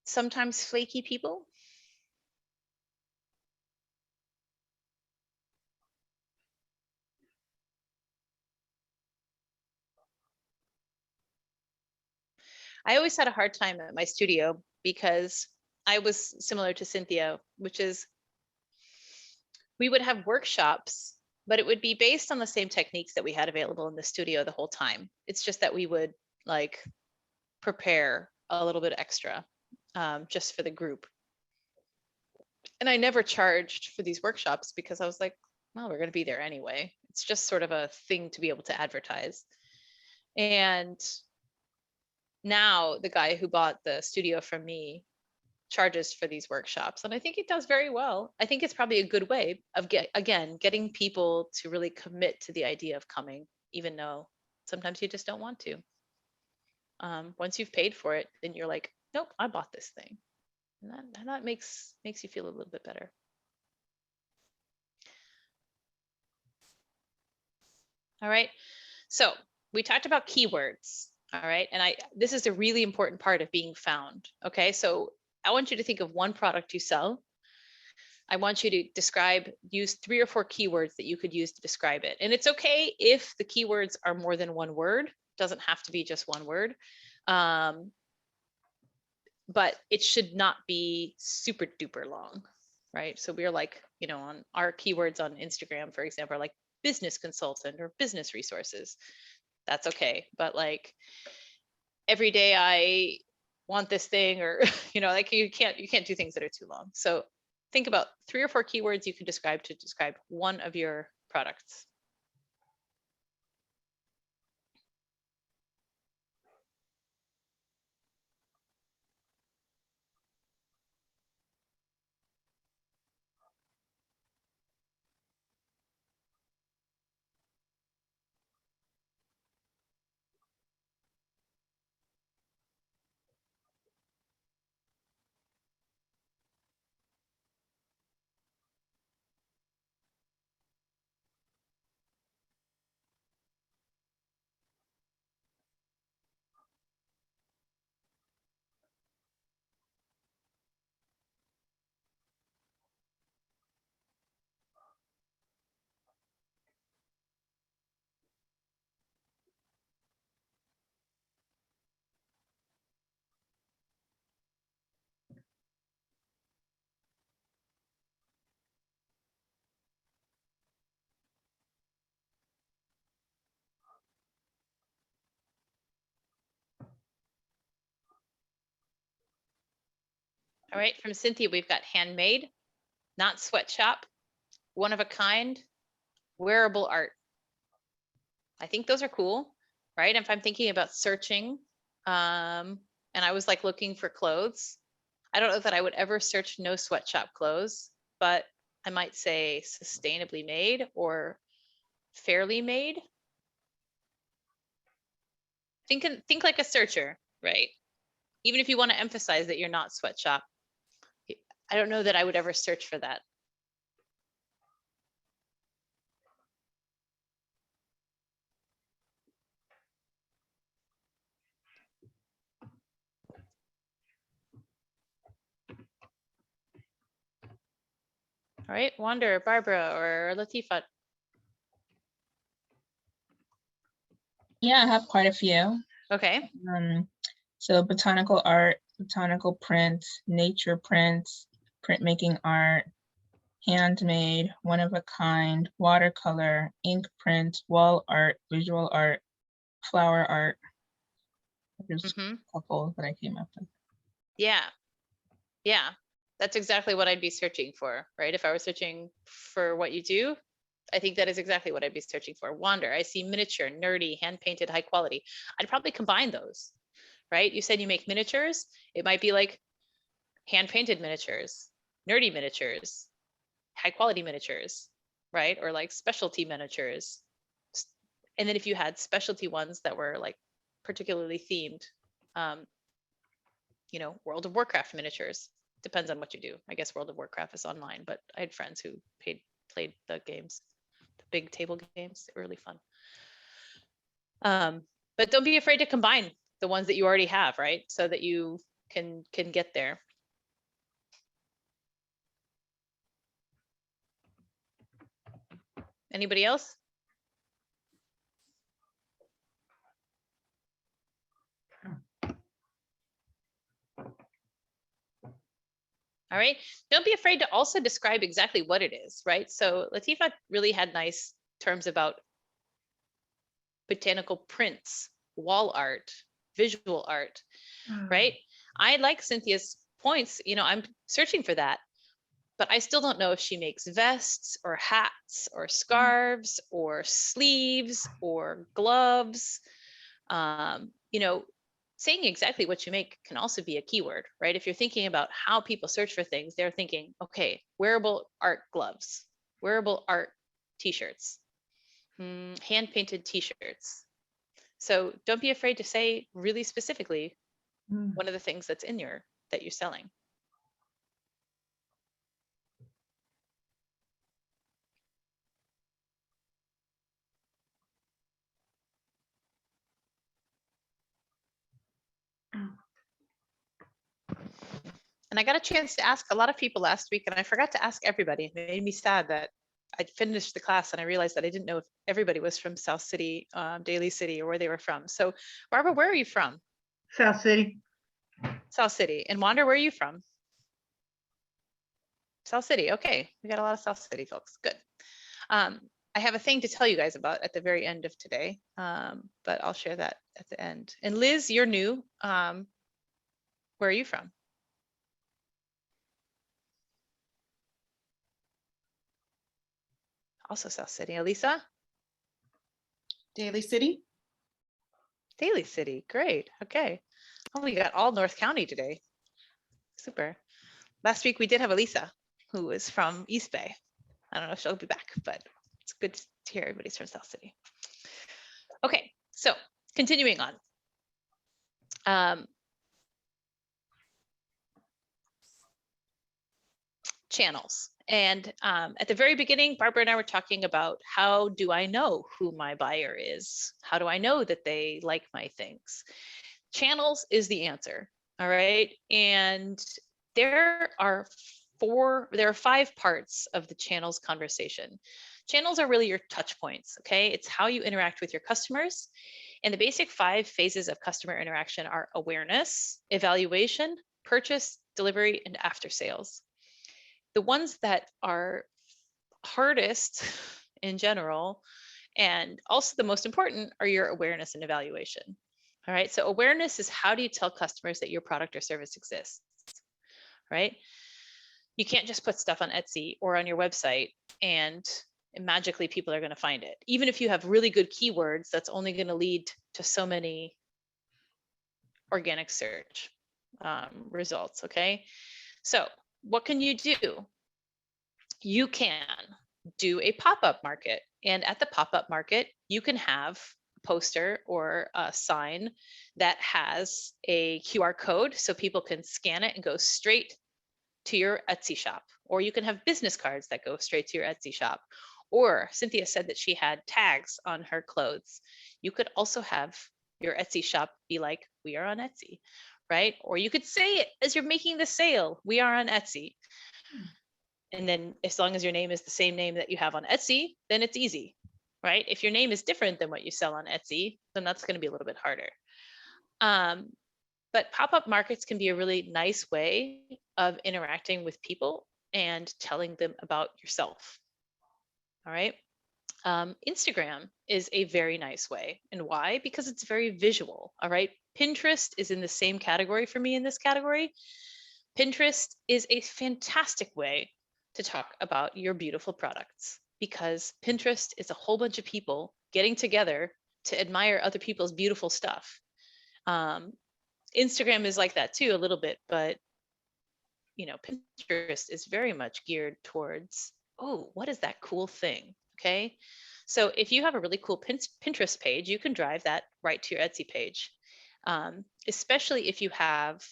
sometimes flaky people? I always had a hard time at my studio because I was similar to Cynthia, which is we would have workshops, but it would be based on the same techniques that we had available in the studio the whole time. It's just that we would like prepare a little bit extra just for the group. And I never charged for these workshops because I was like, well, we're going to be there anyway. It's just sort of a thing to be able to advertise. And now the guy who bought the studio from me charges for these workshops, and I think it does very well. I think it's probably a good way of getting people to really commit to the idea of coming, even though sometimes you just don't want to. Once you've paid for it, then you're like, nope, I bought this thing, and that makes you feel a little bit better. All right, so we talked about keywords. All right, and this is a really important part of being found. Okay, so I want you to think of one product you sell. I want you to use 3 or 4 keywords that you could use to describe it. And it's okay if the keywords are more than one word. It doesn't have to be just one word. But it should not be super duper long, right? So we're like, you know, on our keywords on Instagram, for example, are like business consultant or business resources. That's okay. But like every day I want this thing, or, you know, like you can't do things that are too long. So think about 3 or 4 keywords you can describe to describe one of your products. All right, from Cynthia, we've got handmade, not sweatshop, one of a kind, wearable art. I think those are cool, right? If I'm thinking about searching, and I was like looking for clothes, I don't know that I would ever search no sweatshop clothes, but I might say sustainably made or fairly made. Think like a searcher, right? Even if you want to emphasize that you're not sweatshop, I don't know that I would ever search for that. All right, Wander, Barbara, or Latifa. Yeah, I have quite a few. Okay. So botanical art, botanical print, nature prints, printmaking art, handmade, one of a kind, watercolor, ink print, wall art, visual art, flower art. There's Mm-hmm. a couple that I came up with. Yeah. Yeah. That's exactly what I'd be searching for, right? If I were searching for what you do, I think that is exactly what I'd be searching for. Wander, I see miniature, nerdy, hand painted, high quality. I'd probably combine those, right? You said you make miniatures. It might be like hand painted miniatures, nerdy miniatures, high quality miniatures, right? Or like specialty miniatures. And then if you had specialty ones that were like particularly themed, you know, World of Warcraft miniatures. Depends on what you do. I guess World of Warcraft is online, but I had friends who played the games, the big table games. They were really fun. But don't be afraid to combine the ones that you already have, right? So that you can get there. Anybody else? All right. Don't be afraid to also describe exactly what it is, right? So Latifa really had nice terms about botanical prints, wall art, visual art, right? I like Cynthia's points. You know, I'm searching for that, but I still don't know if she makes vests or hats or scarves or sleeves or gloves. You know, saying exactly what you make can also be a keyword, right? If you're thinking about how people search for things, they're thinking, okay, wearable art gloves, wearable art t-shirts, hand painted t-shirts. So don't be afraid to say really specifically one of the things that's in that you're selling. And I got a chance to ask a lot of people last week, and I forgot to ask everybody. It made me sad that I'd finished the class and I realized that I didn't know if everybody was from South City, Daly City, or where they were from. So Barbara, where are you from? South City. South City. And Wander, where are you from? South City. Okay, we got a lot of South City folks. Good. I have a thing to tell you guys about at the very end of today, but I'll share that at the end. And Liz, you're new. Where are you from? Also South City. Elisa? Daly City. Daly City. Great. Okay. Oh, we got all North County today. Super. Last week we did have Elisa, who is from East Bay. I don't know if she'll be back, but it's good to hear everybody's from South City. Okay, so continuing on. Channels. And at the very beginning, Barbara and I were talking about how do I know who my buyer is? How do I know that they like my things? Channels is the answer. All right. And there are 5 parts of the channels conversation. Channels are really your touch points. Okay. It's how you interact with your customers. And the basic 5 phases of customer interaction are awareness, evaluation, purchase, delivery, and after sales. The ones that are hardest in general, and also the most important, are your awareness and evaluation. All right, so awareness is how do you tell customers that your product or service exists, right? You can't just put stuff on Etsy or on your website and magically people are going to find it. Even if you have really good keywords, that's only going to lead to so many organic search results, okay? So what can you do? You can do a pop-up market. And at the pop-up market, you can have a poster or a sign that has a QR code so people can scan it and go straight to your Etsy shop. Or you can have business cards that go straight to your Etsy shop. Or Cynthia said that she had tags on her clothes. You could also have your Etsy shop be like, we are on Etsy, right? Or you could say it as you're making the sale, we are on Etsy. And then as long as your name is the same name that you have on Etsy, then it's easy, right? If your name is different than what you sell on Etsy, then that's going to be a little bit harder. But pop-up markets can be a really nice way of interacting with people and telling them about yourself. All right. Instagram is a very nice way. And why? Because it's very visual. All right. Pinterest is in the same category for me in this category. Pinterest is a fantastic way to talk about your beautiful products because Pinterest is a whole bunch of people getting together to admire other people's beautiful stuff. Instagram is like that too, a little bit, but Pinterest is very much geared towards, oh, what is that cool thing? Okay. So if you have a really cool Pinterest page, you can drive that right to your Etsy page, especially if you have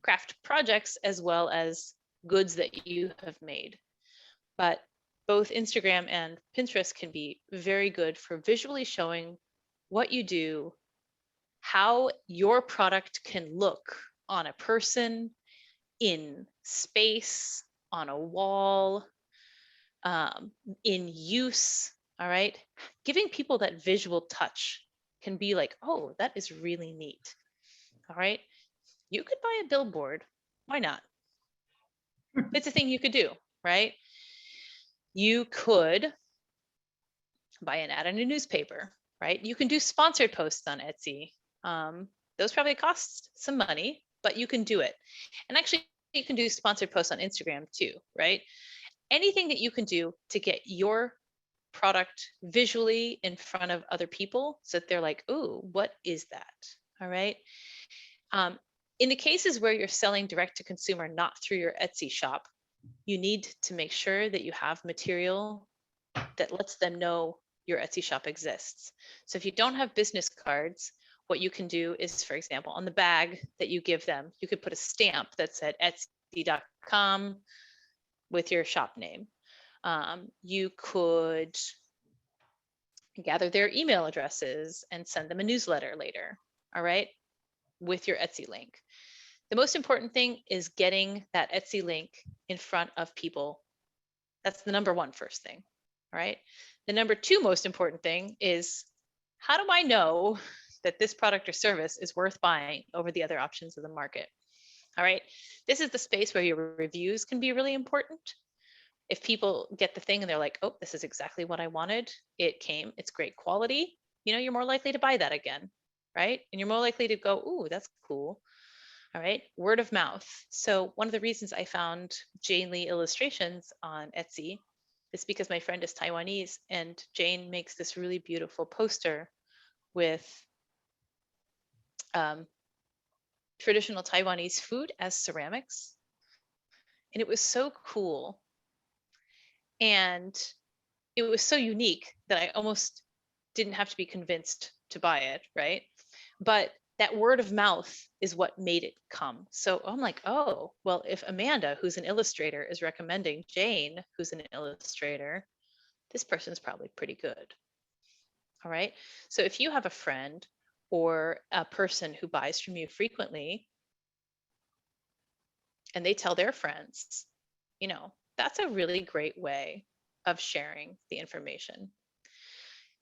craft projects as well as goods that you have made. But both Instagram and Pinterest can be very good for visually showing what you do, how your product can look on a person, in space, on a wall, in use. All right. Giving people that visual touch can be like, oh, that is really neat. All right. You could buy a billboard. Why not? It's a thing you could do, right? You could buy an ad in a newspaper, right? You can do sponsored posts on Etsy. Those probably cost some money, but you can do it. And actually, you can do sponsored posts on Instagram too, right? Anything that you can do to get your product visually in front of other people so that they're like, oh, what is that? All right. In the cases where you're selling direct to consumer, not through your Etsy shop, you need to make sure that you have material that lets them know your Etsy shop exists. So if you don't have business cards, what you can do is, for example, on the bag that you give them, you could put a stamp that said Etsy.com with your shop name. You could gather their email addresses and send them a newsletter later, all right, with your Etsy link. The most important thing is getting that Etsy link in front of people. That's the number one first thing, all right? The number two most important thing is, how do I know that this product or service is worth buying over the other options of the market? All right, this is the space where your reviews can be really important. If people get the thing and they're like, oh, this is exactly what I wanted, it's great quality, you're more likely to buy that again, right? And you're more likely to go, ooh, that's cool. All right, word of mouth. So one of the reasons I found Jane Lee illustrations on Etsy is because my friend is Taiwanese, and Jane makes this really beautiful poster with traditional Taiwanese food as ceramics. And it was so cool. And it was so unique that I almost didn't have to be convinced to buy it, right? But that word of mouth is what made it come. So I'm like, oh, well, if Amanda, who's an illustrator, is recommending Jane, who's an illustrator, this person's probably pretty good. All right. So if you have a friend or a person who buys from you frequently and they tell their friends, that's a really great way of sharing the information.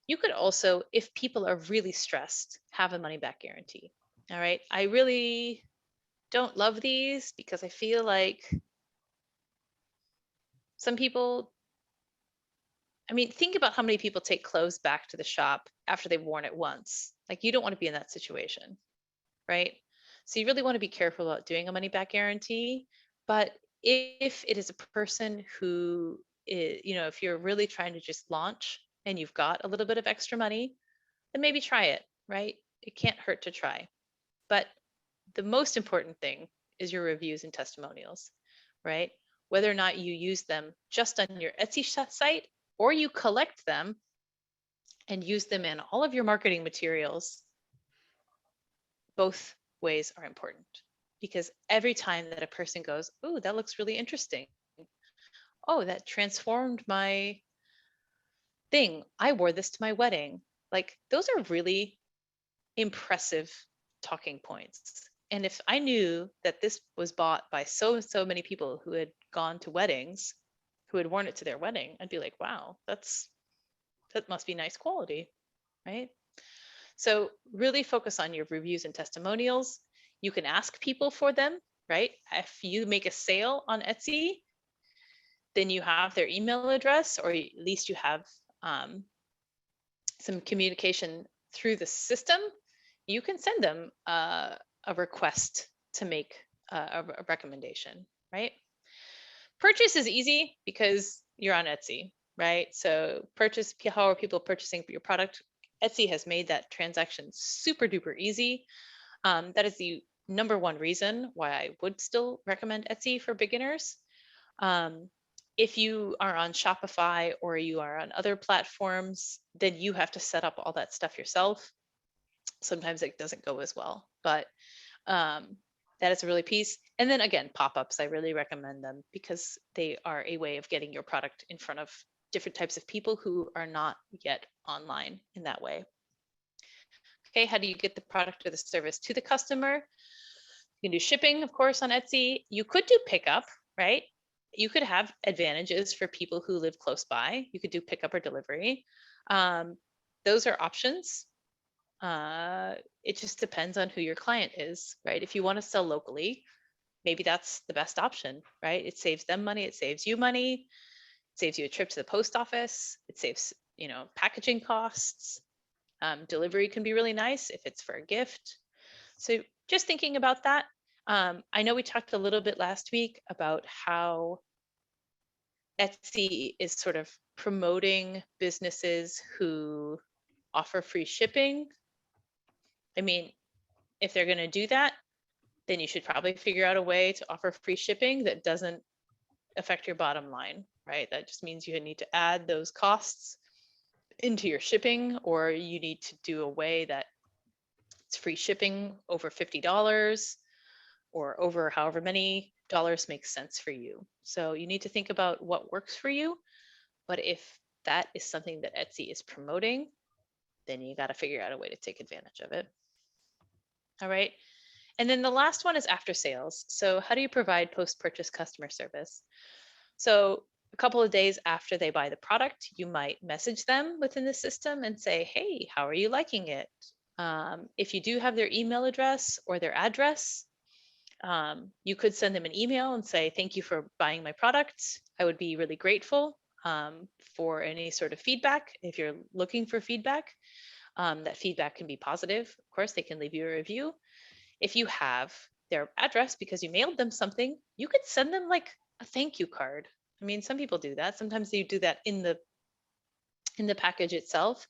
You could also, if people are really stressed, have a money back guarantee. All right. I really don't love these because I feel like some people, think about how many people take clothes back to the shop after they've worn it once. Like, you don't want to be in that situation, right? So you really want to be careful about doing a money back guarantee. But if it is a person who is, if you're really trying to just launch and you've got a little bit of extra money, then maybe try it, right? It can't hurt to try. But the most important thing is your reviews and testimonials, right? Whether or not you use them just on your Etsy site or you collect them and use them in all of your marketing materials, both ways are important, because every time that a person goes, oh, that looks really interesting. Oh, that transformed my thing. I wore this to my wedding. Like, those are really impressive talking points. And if I knew that this was bought by so many people who had gone to weddings, who had worn it to their wedding, I'd be like, wow, that must be nice quality, right? So really focus on your reviews and testimonials. You can ask people for them, right? If you make a sale on Etsy, then you have their email address, or at least you have some communication through the system. You can send them a request to make a recommendation, right? Purchase is easy because you're on Etsy, right? So how are people purchasing your product? Etsy has made that transaction super duper easy. That is the number one reason why I would still recommend Etsy for beginners. If you are on Shopify or you are on other platforms, then you have to set up all that stuff yourself. Sometimes it doesn't go as well, but that is a really piece. And then again, pop-ups, I really recommend them because they are a way of getting your product in front of different types of people who are not yet online in that way. Okay, how do you get the product or the service to the customer? You can do shipping, of course, on Etsy. You could do pickup, right? You could have advantages for people who live close by. You could do pickup or delivery. Those are options. It just depends on who your client is, right? If you want to sell locally, maybe that's the best option, right? It saves them money, it saves you money, it saves you a trip to the post office, it saves, packaging costs. Delivery can be really nice if it's for a gift. So just thinking about that. I know we talked a little bit last week about how Etsy is sort of promoting businesses who offer free shipping. I mean, if they're going to do that, then you should probably figure out a way to offer free shipping that doesn't affect your bottom line, right? That just means you need to add those costs into your shipping, or you need to do a way that it's free shipping over $50 or over however many dollars makes sense for you. So you need to think about what works for you. But if that is something that Etsy is promoting, then you got to figure out a way to take advantage of it. All right. And then the last one is after sales. So how do you provide post-purchase customer service? So a couple of days after they buy the product, you might message them within the system and say, hey, how are you liking it? If you do have their email address or their address, you could send them an email and say, thank you for buying my product. I would be really grateful for any sort of feedback. If you're looking for feedback, that feedback can be positive. Of course, they can leave you a review. If you have their address because you mailed them something, you could send them like a thank you card. I mean, some people do that. Sometimes you do that in the package itself,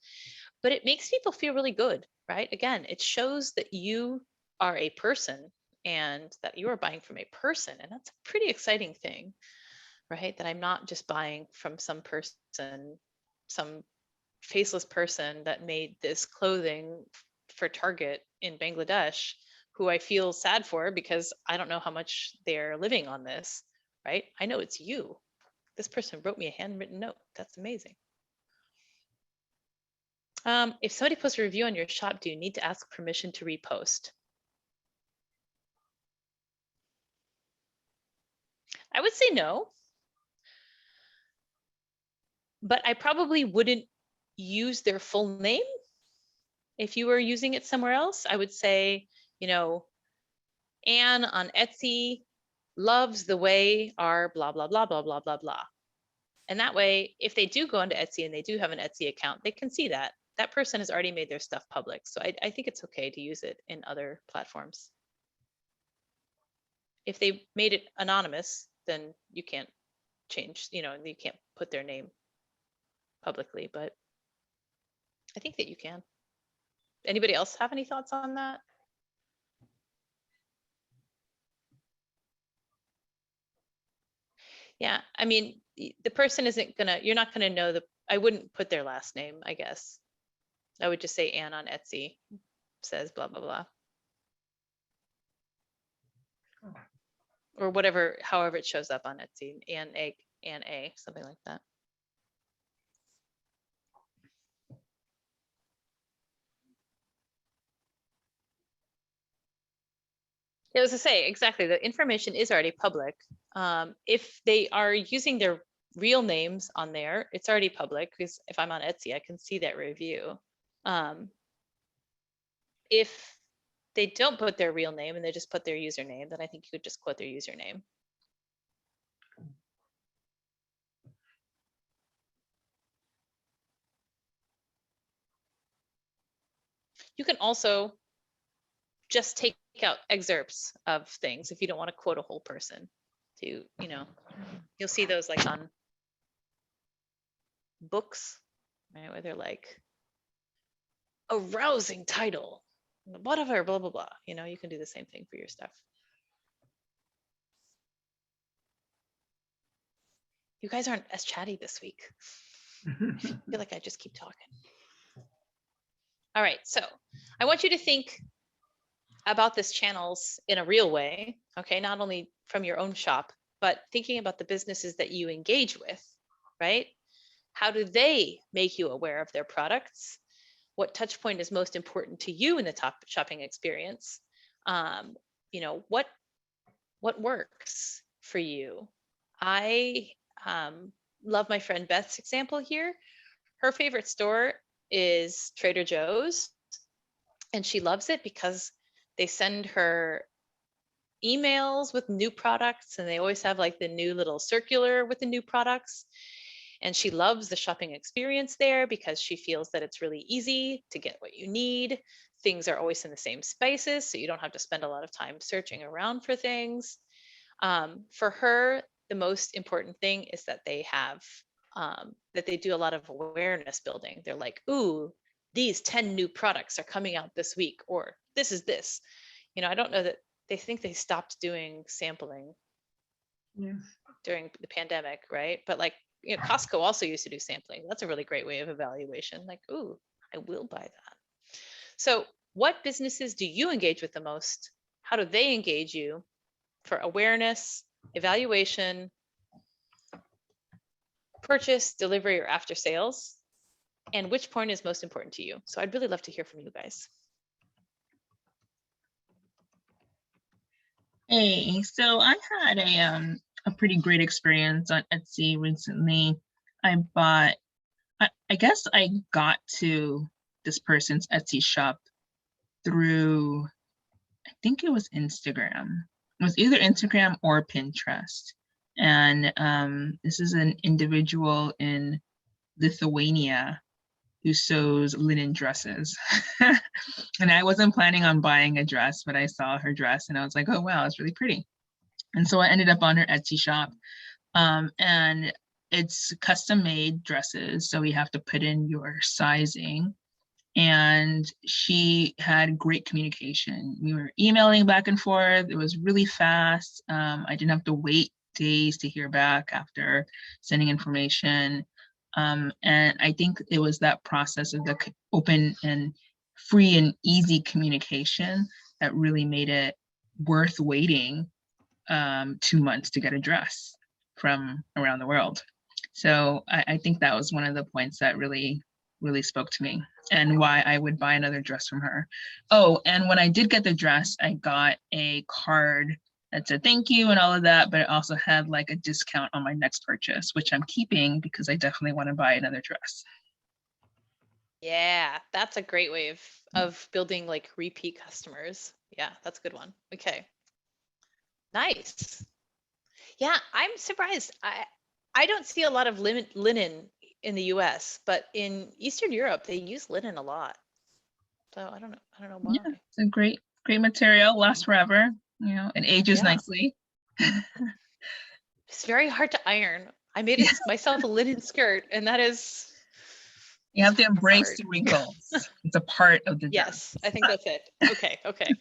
but it makes people feel really good, right? Again, it shows that you are a person and that you are buying from a person. And that's a pretty exciting thing, right? That I'm not just buying from some person, some faceless person that made this clothing for Target in Bangladesh, who I feel sad for because I don't know how much they're living on this, right? I know it's you. This person wrote me a handwritten note. That's amazing. If somebody posts a review on your shop, do you need to ask permission to repost? I would say no, but I probably wouldn't use their full name. If you were using it somewhere else, I would say, Anne on Etsy loves the way our blah, blah, blah, blah, blah, blah, blah. And that way, if they do go onto Etsy and they do have an Etsy account, they can see that that person has already made their stuff public. So I think it's okay to use it in other platforms. If they made it anonymous, then you can't change, you can't put their name publicly, but I think that you can. Anybody else have any thoughts on that? Yeah, I mean, the person isn't gonna, you're not gonna know I wouldn't put their last name, I guess. I would just say Anne on Etsy says blah, blah, blah. Or whatever, however it shows up on Etsy, Anne A, something like that. Yeah, as I say, exactly, the information is already public. If they are using their real names on there, it's already public, because if I'm on Etsy, I can see that review. If they don't put their real name and they just put their username, then I think you could just quote their username. You can also just take out excerpts of things if you don't want to quote a whole person. To, you'll see those like on books, right, where they're like a rousing title, whatever, blah, blah, blah. You can do the same thing for your stuff. You guys aren't as chatty this week. I feel like I just keep talking. All right, so I want you to think about this channels in a real way, okay? Not only from your own shop, but thinking about the businesses that you engage with, right? How do they make you aware of their products? What touch point is most important to you in the top shopping experience? What works for you? I love my friend Beth's example here. Her favorite store is Trader Joe's, and she loves it because they send her emails with new products, and they always have like the new little circular with the new products. And she loves the shopping experience there because she feels that it's really easy to get what you need. Things are always in the same spaces, so you don't have to spend a lot of time searching around for things. For her, the most important thing is that they have, that they do a lot of awareness building. They're like, ooh, these 10 new products are coming out this week, or this is this. I don't know that they think they stopped doing sampling during the pandemic, right? But like, Costco also used to do sampling. That's a really great way of evaluation. Like, ooh, I will buy that. So what businesses do you engage with the most? How do they engage you for awareness, evaluation, purchase, delivery, or after sales? And which point is most important to you? So I'd really love to hear from you guys. Hey, so I had a pretty great experience on Etsy recently. I guess I got to this person's Etsy shop through, I think it was Instagram. It was either Instagram or Pinterest. And this is an individual in Lithuania who sews linen dresses. And I wasn't planning on buying a dress, but I saw her dress and I was like, oh, wow, it's really pretty. And so I ended up on her Etsy shop. And it's custom made dresses. So we have to put in your sizing. And she had great communication. We were emailing back and forth. It was really fast. I didn't have to wait days to hear back after sending information. And I think it was that process of the open and free and easy communication that really made it worth waiting 2 months to get a dress from around the world. So I think that was one of the points that really spoke to me and why I would buy another dress from her. Oh, and when I did get the dress, I got a card that said thank you and all of that, but it also had like a discount on my next purchase, which I'm keeping because I definitely want to buy another dress. Yeah, that's a great way of building like repeat customers. Yeah, that's a good one. Okay. Nice. Yeah, I'm surprised. I don't see a lot of linen in the US, but in Eastern Europe, they use linen a lot. So I don't know why. Yeah, it's a great material, lasts forever. you know, it ages Yeah. nicely. It's very hard to iron. I made it myself a linen skirt, and that is. You have to so embrace hard. the wrinkles. It's a part of the job. Yes, I think that's it. Okay, okay.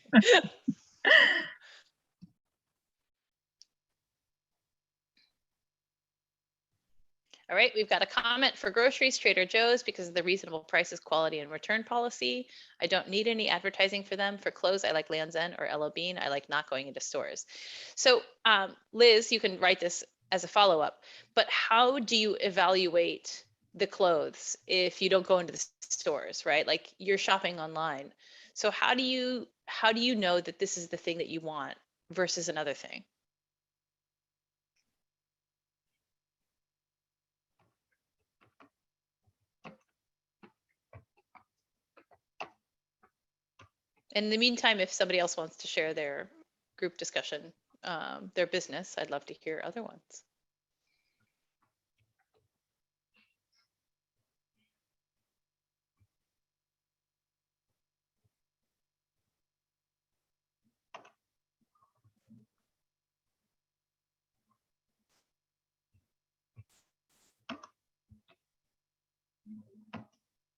All right, we've got a comment for groceries, Trader Joe's, because of the reasonable prices, quality, and return policy. I don't need any advertising for them. For clothes, I like Land's End or Ella Bean. I like not going into stores. So Liz, you can write this as a follow-up, but how do you evaluate the clothes if you don't go into the stores, right? Like you're shopping online. So how do you know that this is the thing that you want versus another thing? In the meantime, if somebody else wants to share their group discussion, their business, I'd love to hear other ones.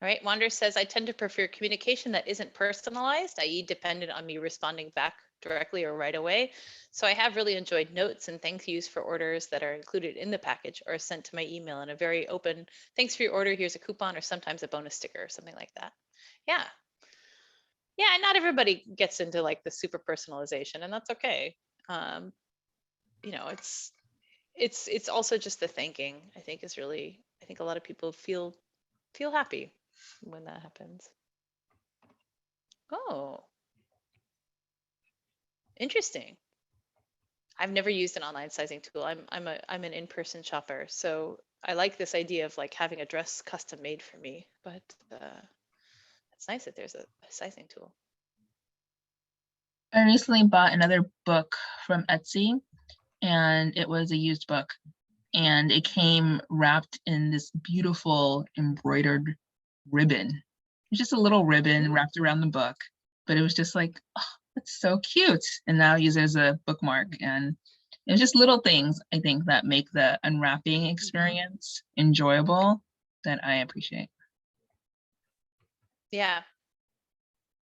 All right, Wander says, I tend to prefer communication that isn't personalized, i.e. dependent on me responding back directly or right away. So I have really enjoyed notes and thank yous for orders that are included in the package or sent to my email in a very open, thanks for your order, here's a coupon, or sometimes a bonus sticker or something like that. Yeah. Yeah, and not everybody gets into like the super personalization, and that's okay. You know, it's also just the thanking, I think is really, I think a lot of people feel happy when that happens. Oh, interesting. I've never used an online sizing tool. I'm an in-person shopper, so I like this idea of like having a dress custom made for me. But it's nice that there's a sizing tool. I recently bought another book from Etsy, and it was a used book, and it came wrapped in this beautiful embroidered ribbon. It's just a little ribbon wrapped around the book, but it was just like, oh, that's so cute. And now I use it as a bookmark. And it's just little things, I think, that make the unwrapping experience enjoyable that I appreciate. Yeah.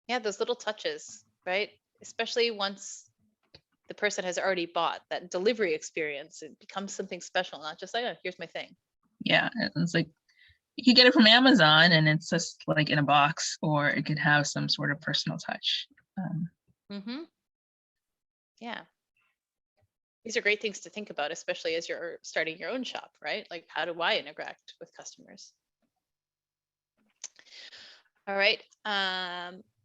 Yeah, those little touches, right? Especially once the person has already bought that delivery experience, it becomes something special, not just like, oh, here's my thing. Yeah, it's like you could get it from Amazon and it's just like in a box, or it could have some sort of personal touch. Yeah. These are great things to think about, especially as you're starting your own shop, right? Like, how do I interact with customers? All right.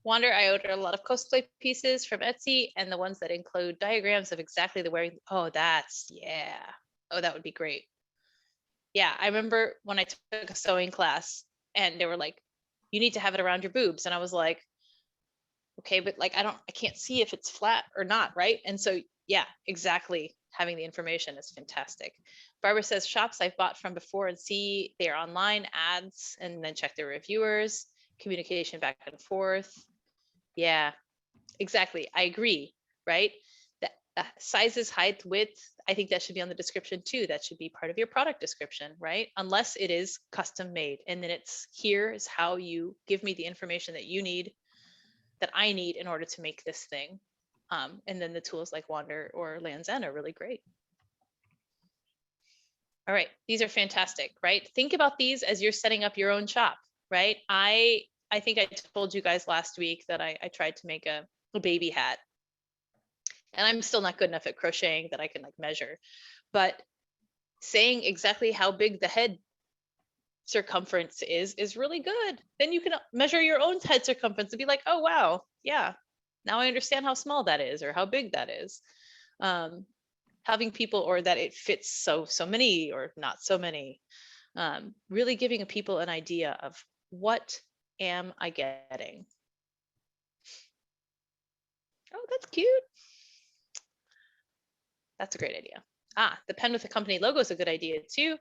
Wander, I ordered a lot of cosplay pieces from Etsy, and the ones that include diagrams of exactly the wearing. Oh, that's, yeah. Oh, that would be great. Yeah, I remember when I took a sewing class and they were like, you need to have it around your boobs. And I was like, okay, but like, I can't see if it's flat or not, right? And so, yeah, exactly. Having the information is fantastic. Barbara says, shops I've bought from before and see their online ads and then check their reviewers, communication back and forth. Yeah, exactly. I agree, right? The sizes, height, width, I think that should be on the description too. That should be part of your product description, right? Unless it is custom made. And then it's, here is how you give me the information that you need, that I need in order to make this thing. And then the tools like Wander or Land's End are really great. All right, these are fantastic, right? Think about these as you're setting up your own shop, right? I think I told you guys last week that I tried to make a baby hat. And I'm still not good enough at crocheting that I can like measure. But saying exactly how big the head circumference is really good. Then you can measure your own head circumference and be like, oh, wow, yeah, now I understand how small that is or how big that is. Having people, or that it fits so many or not so many, really giving people an idea of what am I getting. Oh, that's cute. That's a great idea. The pen with the company logo is a good idea too,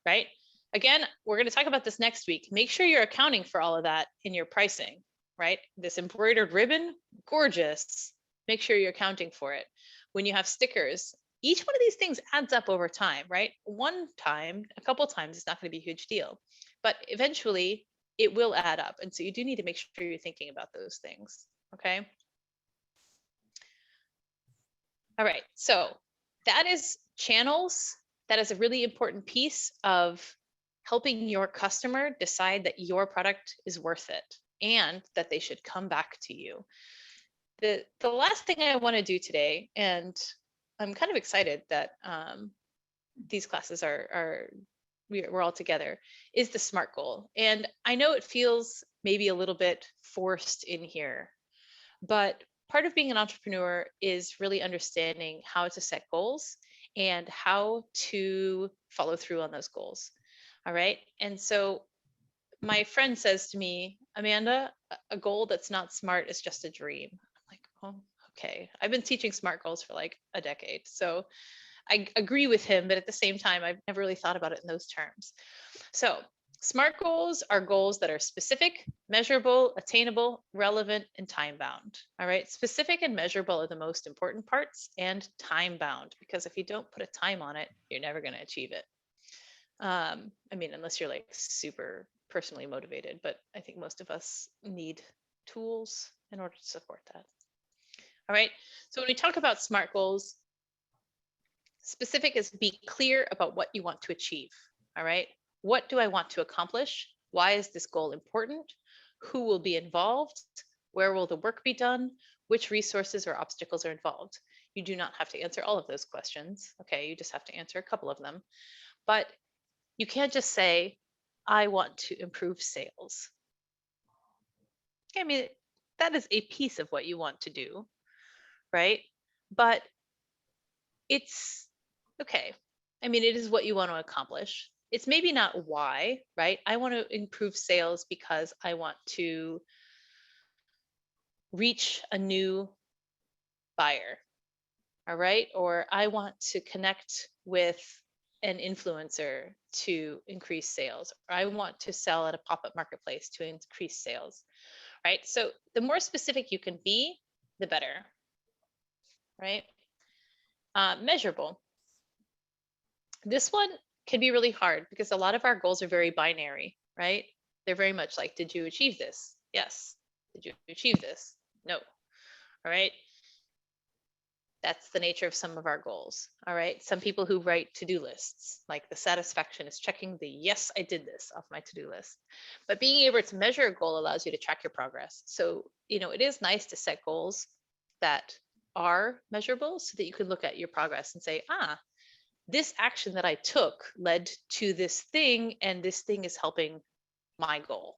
right? Again, we're going to talk about this next week. Make sure you're accounting for all of that in your pricing, right? This embroidered ribbon, gorgeous. make sure you're accounting for it. When you have stickers, each one of these things adds up over time, right? One time, a couple times, it's not going to be a huge deal, but eventually it will add up. And so you do need to make sure you're thinking about those things. Okay. All right. So that is channels. That is a really important piece of helping your customer decide that your product is worth it and that they should come back to you. The last thing I want to do today, and I'm kind of excited that these classes we're all together, is the SMART goal. And I know it feels maybe a little bit forced in here, but part of being an entrepreneur is really understanding how to set goals and how to follow through on those goals. All right. And so my friend says to me, Amanda, a goal that's not SMART is just a dream. I'm like, oh, okay. I've been teaching SMART goals for like a decade. So I agree with him, but at the same time, I've never really thought about it in those terms. So SMART goals are goals that are specific, measurable, attainable, relevant, and time bound. All right. Specific and measurable are the most important parts, and time bound, because if you don't put a time on it, you're never going to achieve it. I mean, unless you're like super personally motivated, but I think most of us need tools in order to support that. All right. So when we talk about SMART goals, specific is be clear about what you want to achieve. All right. What do I want to accomplish? Why is this goal important? Who will be involved? Where will the work be done? Which resources or obstacles are involved? You do not have to answer all of those questions. Okay. You just have to answer a couple of them. But you can't just say, I want to improve sales. I mean, that is a piece of what you want to do, right? But it's okay. I mean, it is what you want to accomplish. It's maybe not why, right? I want to improve sales because I want to reach a new buyer, all right? Or I want to connect with an influencer to increase sales. Or I want to sell at a pop-up marketplace to increase sales, right? So the more specific you can be, the better, right? Measurable. This one can be really hard because a lot of our goals are very binary, right? They're very much like, did you achieve this? Yes. Did you achieve this? No. All right. That's the nature of some of our goals. All right. Some people who write to-do lists, like the satisfaction is checking the yes, I did this off my to-do list. But being able to measure a goal allows you to track your progress. So, it is nice to set goals that are measurable so that you can look at your progress and say, this action that I took led to this thing, and this thing is helping my goal.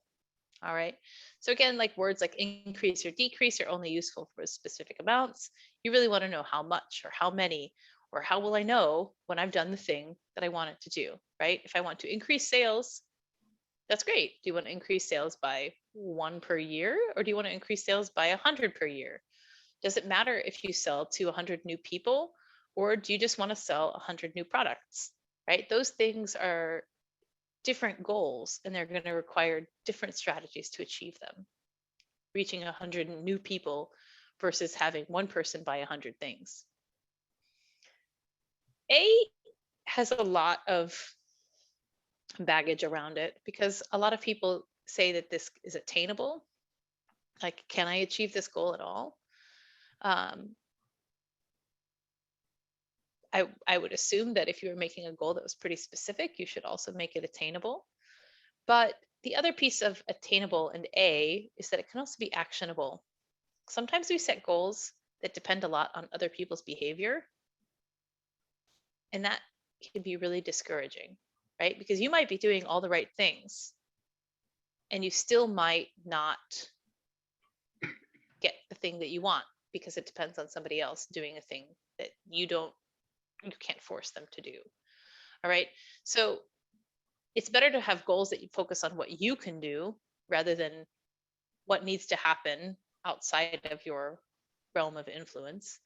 All right. So again, like words like increase or decrease are only useful for specific amounts. You really want to know how much or how many, or how will I know when I've done the thing that I want it to do, right? If I want to increase sales, that's great. Do you want to increase sales by 1 per year, or do you want to increase sales by 100 per year? Does it matter if you sell to 100 new people, or do you just want to sell 100 new products, right? Those things are different goals, and they're going to require different strategies to achieve them. Reaching 100 new people versus having one person buy 100 things. A has a lot of baggage around it because a lot of people say that this is attainable. Like, can I achieve this goal at all? I would assume that if you were making a goal that was pretty specific, you should also make it attainable. But the other piece of attainable and A is that it can also be actionable. Sometimes we set goals that depend a lot on other people's behavior, and that can be really discouraging, right? Because you might be doing all the right things, and you still might not get the thing that you want because it depends on somebody else doing a thing that you can't force them to do. All right. So it's better to have goals that you focus on what you can do rather than what needs to happen outside of your realm of influence.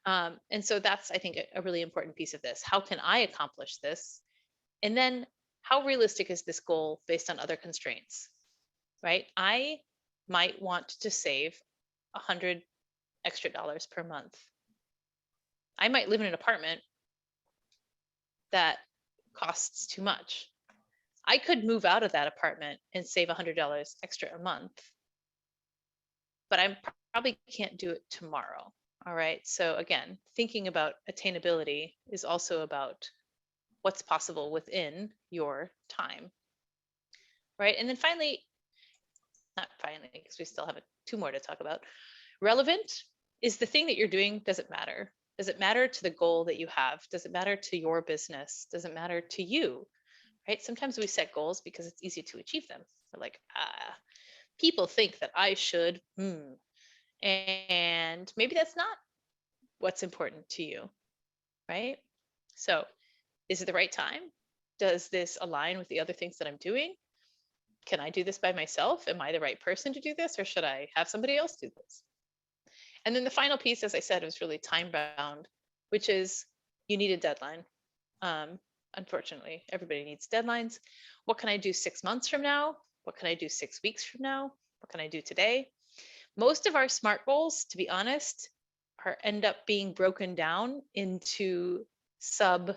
And so that's, I think, a really important piece of this. How can I accomplish this? And then how realistic is this goal based on other constraints, right? I might want to save $100 extra dollars per month. I might live in an apartment that costs too much. I could move out of that apartment and save $100 extra a month, but I probably can't do it tomorrow. All right. So again, thinking about attainability is also about what's possible within your time. Right. And then finally, not finally, because we still have two more to talk about. Relevant is the thing that you're doing. Does it matter? Does it matter to the goal that you have? Does it matter to your business? Does it matter to you? Right? Sometimes we set goals because it's easy to achieve them. We're like, people think that I should, and maybe that's not what's important to you, right? So is it the right time? Does this align with the other things that I'm doing? Can I do this by myself? Am I the right person to do this, or should I have somebody else do this? And then the final piece, as I said, was really time bound, which is you need a deadline. Unfortunately, everybody needs deadlines. What can I do 6 months from now? What can I do 6 weeks from now? What can I do today? Most of our SMART goals, to be honest, end up being broken down into sub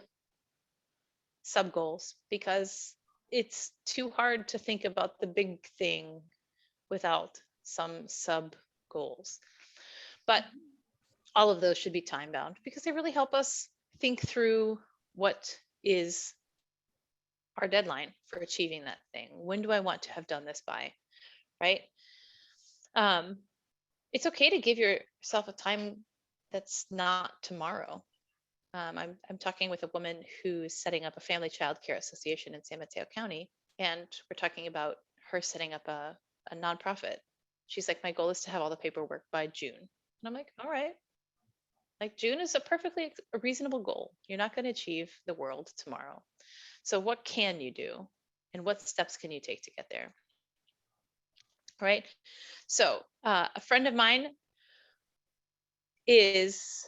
goals because it's too hard to think about the big thing without some sub goals. But all of those should be time bound because they really help us think through what is our deadline for achieving that thing. When do I want to have done this by, right? It's okay to give yourself a time that's not tomorrow. I'm talking with a woman who's setting up a family child care association in San Mateo County, and we're talking about her setting up a nonprofit. She's like, my goal is to have all the paperwork by June. And I'm like, all right. Like June is a perfectly reasonable goal. You're not going to achieve the world tomorrow. So what can you do? And what steps can you take to get there? Right? So a friend of mine has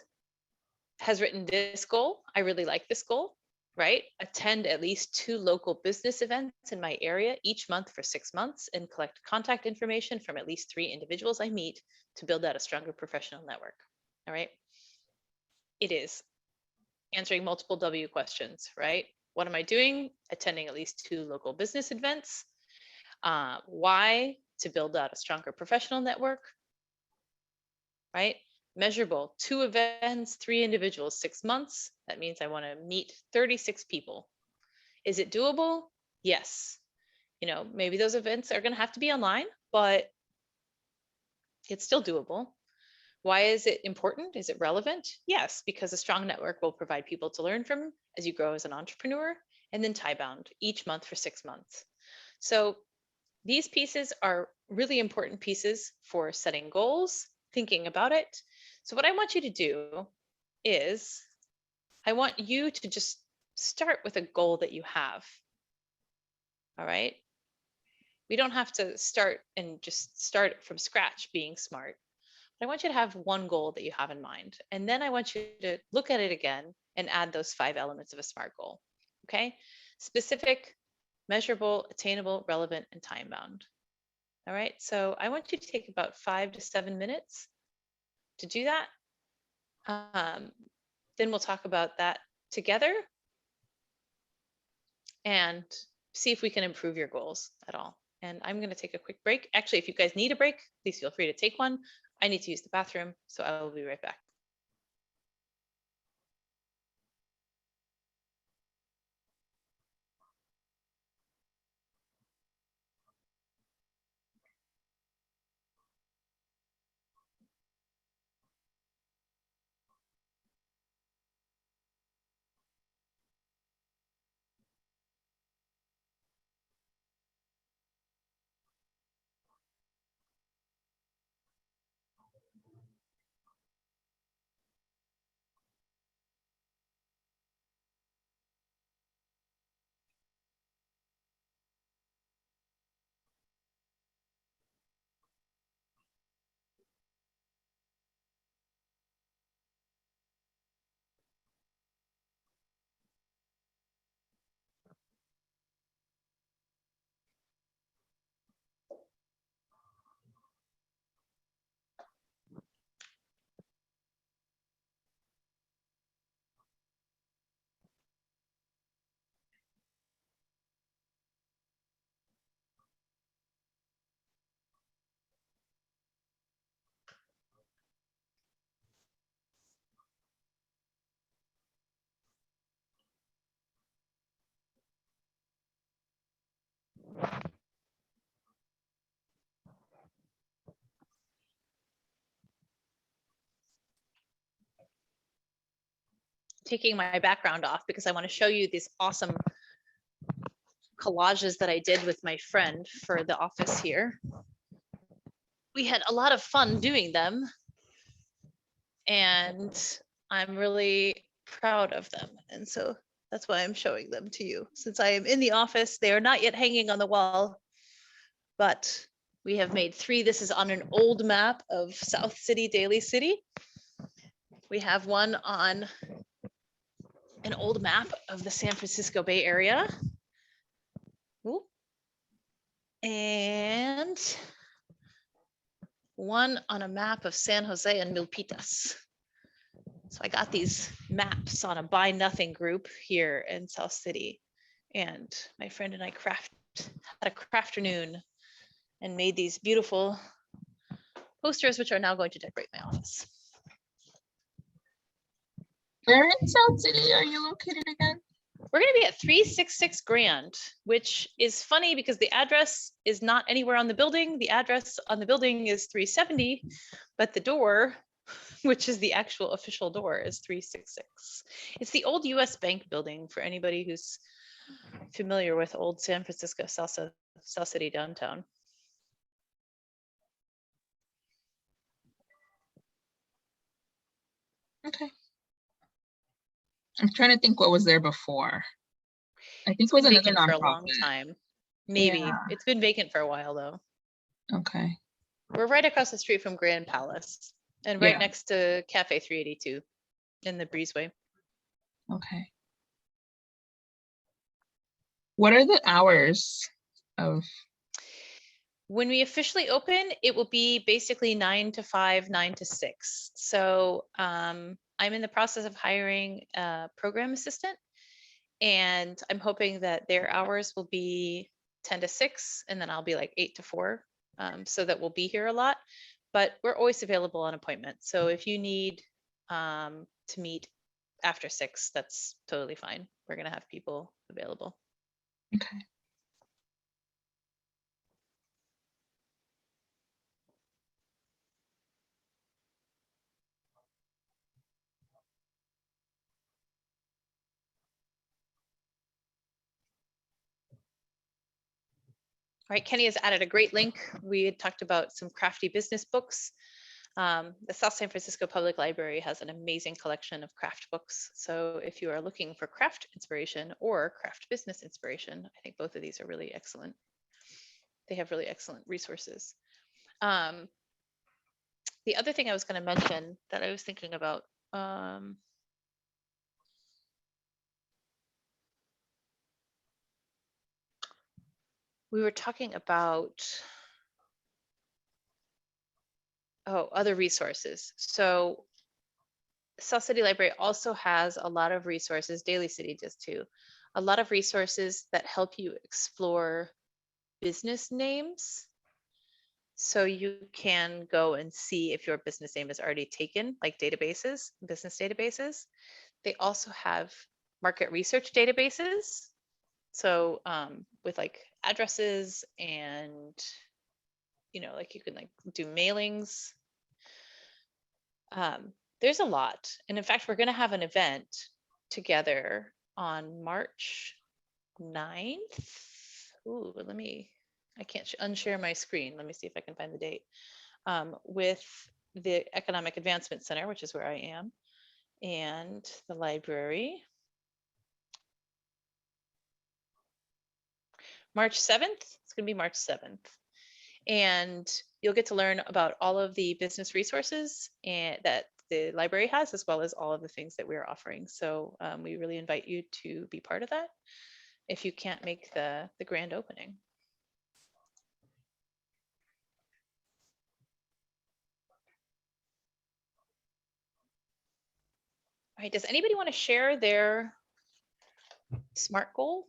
written this goal. I really like this goal, right? Attend at least 2 local business events in my area each month for 6 months and collect contact information from at least 3 individuals I meet to build out a stronger professional network. All right. It is answering multiple W questions, right? What am I doing? Attending at least 2 local business events. Why? To build out a stronger professional network, right? Measurable, 2 events, 3 individuals, 6 months. That means I want to meet 36 people. Is it doable? Yes. You know, maybe those events are going to have to be online, but it's still doable. Why is it important? Is it relevant? Yes, because a strong network will provide people to learn from as you grow as an entrepreneur, and then tie bound each month for 6 months. So these pieces are really important pieces for setting goals, thinking about it. So what I want you to do is I want you to just start with a goal that you have. All right. We don't have to start and just start from scratch being smart. I want you to have one goal that you have in mind. And then I want you to look at it again and add those 5 elements of a SMART goal. Okay. Specific, measurable, attainable, relevant, and time bound. All right. So I want you to take about 5 to 7 minutes to do that. Then we'll talk about that together and see if we can improve your goals at all. And I'm going to take a quick break. Actually, if you guys need a break, please feel free to take one. I need to use the bathroom, so I will be right back. taking my background off because I want to show you these awesome collages that I did with my friend for the office here. We had a lot of fun doing them, and I'm really proud of them. And so that's why I'm showing them to you. Since I am in the office, they are not yet hanging on the wall, but we have made 3. This is on an old map of South City, Daly City. We have one on an old map of the San Francisco Bay Area. Ooh. And one on a map of San Jose and Milpitas. So I got these maps on a Buy Nothing group here in South City. And my friend and I had a crafternoon and made these beautiful posters, which are now going to decorate my office. Where in South City are you located again? We're going to be at 366 Grand, which is funny because the address is not anywhere on the building. The address on the building is 370, but the door, which is the actual official door, is 366. It's the old US Bank building for anybody who's familiar with old San Francisco, South City downtown. Okay. I'm trying to think what was there before. I think It's it was been another vacant for a long nonprofit. time. Maybe. Yeah. It's been vacant for a while though. Okay. We're right across the street from Grand Palace and right Yeah. next to Cafe 382 in the Breezeway. Okay. What are the hours of? When we officially open, it will be basically 9 to 5, 9 to 6. So I'm in the process of hiring a program assistant, and I'm hoping that their hours will be 10 to 6, and then I'll be like 8 to 4, so that we'll be here a lot. But we're always available on appointment. So if you need to meet after 6, that's totally fine. We're going to have people available. Okay. All right, Kenny has added a great link. We had talked about some crafty business books. The South San Francisco Public Library has an amazing collection of craft books. So if you are looking for craft inspiration or craft business inspiration, I think both of these are really excellent. They have really excellent resources. The other thing I was going to mention that I was thinking about, we were talking about, other resources. So South City Library also has a lot of resources, Daly City does too, a lot of resources that help you explore business names. So you can go and see if your business name is already taken, like databases, business databases. They also have market research databases. So with like addresses and, like you can like do mailings. There's a lot. And in fact, we're going to have an event together on March 9th. Ooh, I can't unshare my screen. Let me see if I can find the date. With the Economic Advancement Center, which is where I am, and the library. March 7th, it's going to be March 7th. And you'll get to learn about all of the business resources that the library has, as well as all of the things that we're offering. So we really invite you to be part of that if you can't make the grand opening. All right, does anybody want to share their SMART goal?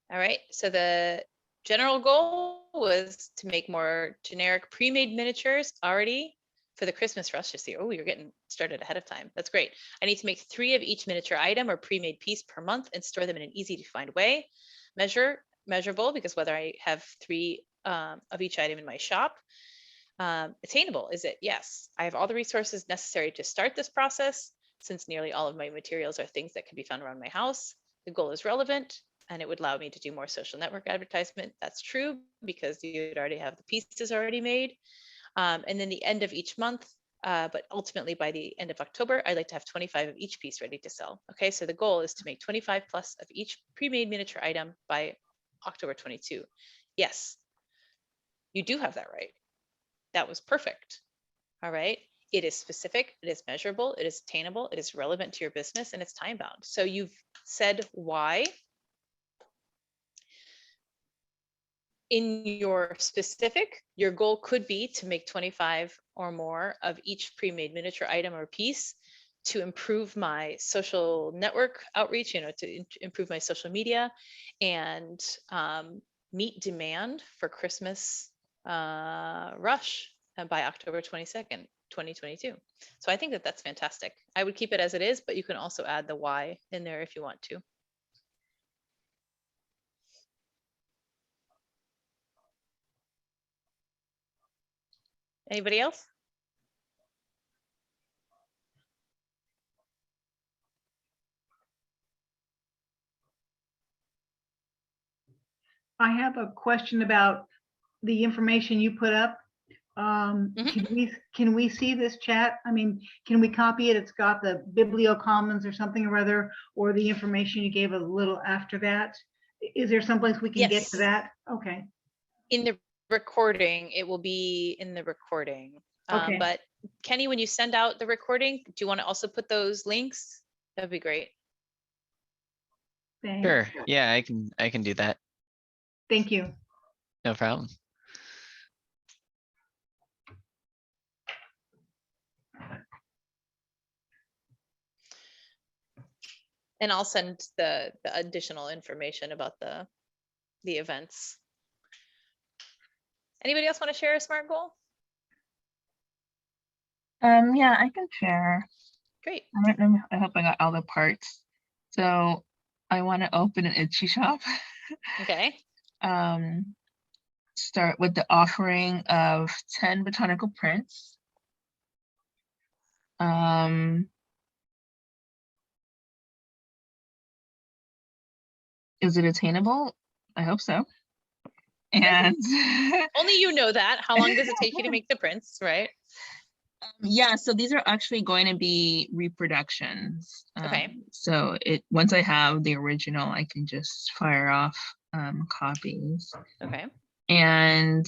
All right, so the general goal was to make more generic pre-made miniatures already for the Christmas rush this year. Oh, you're getting started ahead of time. That's great. I need to make 3 of each miniature item or pre-made piece per month and store them in an easy to find way. Measurable, because whether I have 3 of each item in my shop. Attainable, is it? Yes. I have all the resources necessary to start this process, since nearly all of my materials are things that can be found around my house. The goal is relevant, and it would allow me to do more social network advertisement. That's true, because you'd already have the pieces already made. And then the end of each month, but ultimately by the end of October, I'd like to have 25 of each piece ready to sell. Okay, so the goal is to make 25 plus of each pre-made miniature item by October 22. Yes, you do have that right. That was perfect. All right. It is specific, it is measurable, it is attainable, it is relevant to your business, and it's time bound. So you've said why. In your specific, your goal could be to make 25 or more of each pre-made miniature item or piece to improve my social network outreach, to improve my social media and meet demand for Christmas rush by October 22nd, 2022. So I think that that's fantastic. I would keep it as it is, but you can also add the why in there if you want to. Anybody else? I have a question about the information you put up. Can we see this chat? I mean, can we copy it? It's got the Bibliocommons or something or other, or the information you gave a little after that. Is there someplace we can get to Yes. that? Okay. In the recording, it will be in the recording. Okay. But Kenny, when you send out the recording, do you want to also put those links? That'd be great. Thanks. Sure. Yeah, I can do that. Thank you. No problem. And I'll send the additional information about the events. Anybody else want to share a SMART goal? Yeah, I can share. Great. I hope I got all the parts. So I want to open an Etsy shop. Okay. Start with the offering of 10 botanical prints. Is it attainable? I hope so. And Only you know that. How long does it take you to make the prints, right? yeah, so these are actually going to be reproductions. Okay. So once I have the original, I can just fire off copies. Okay. And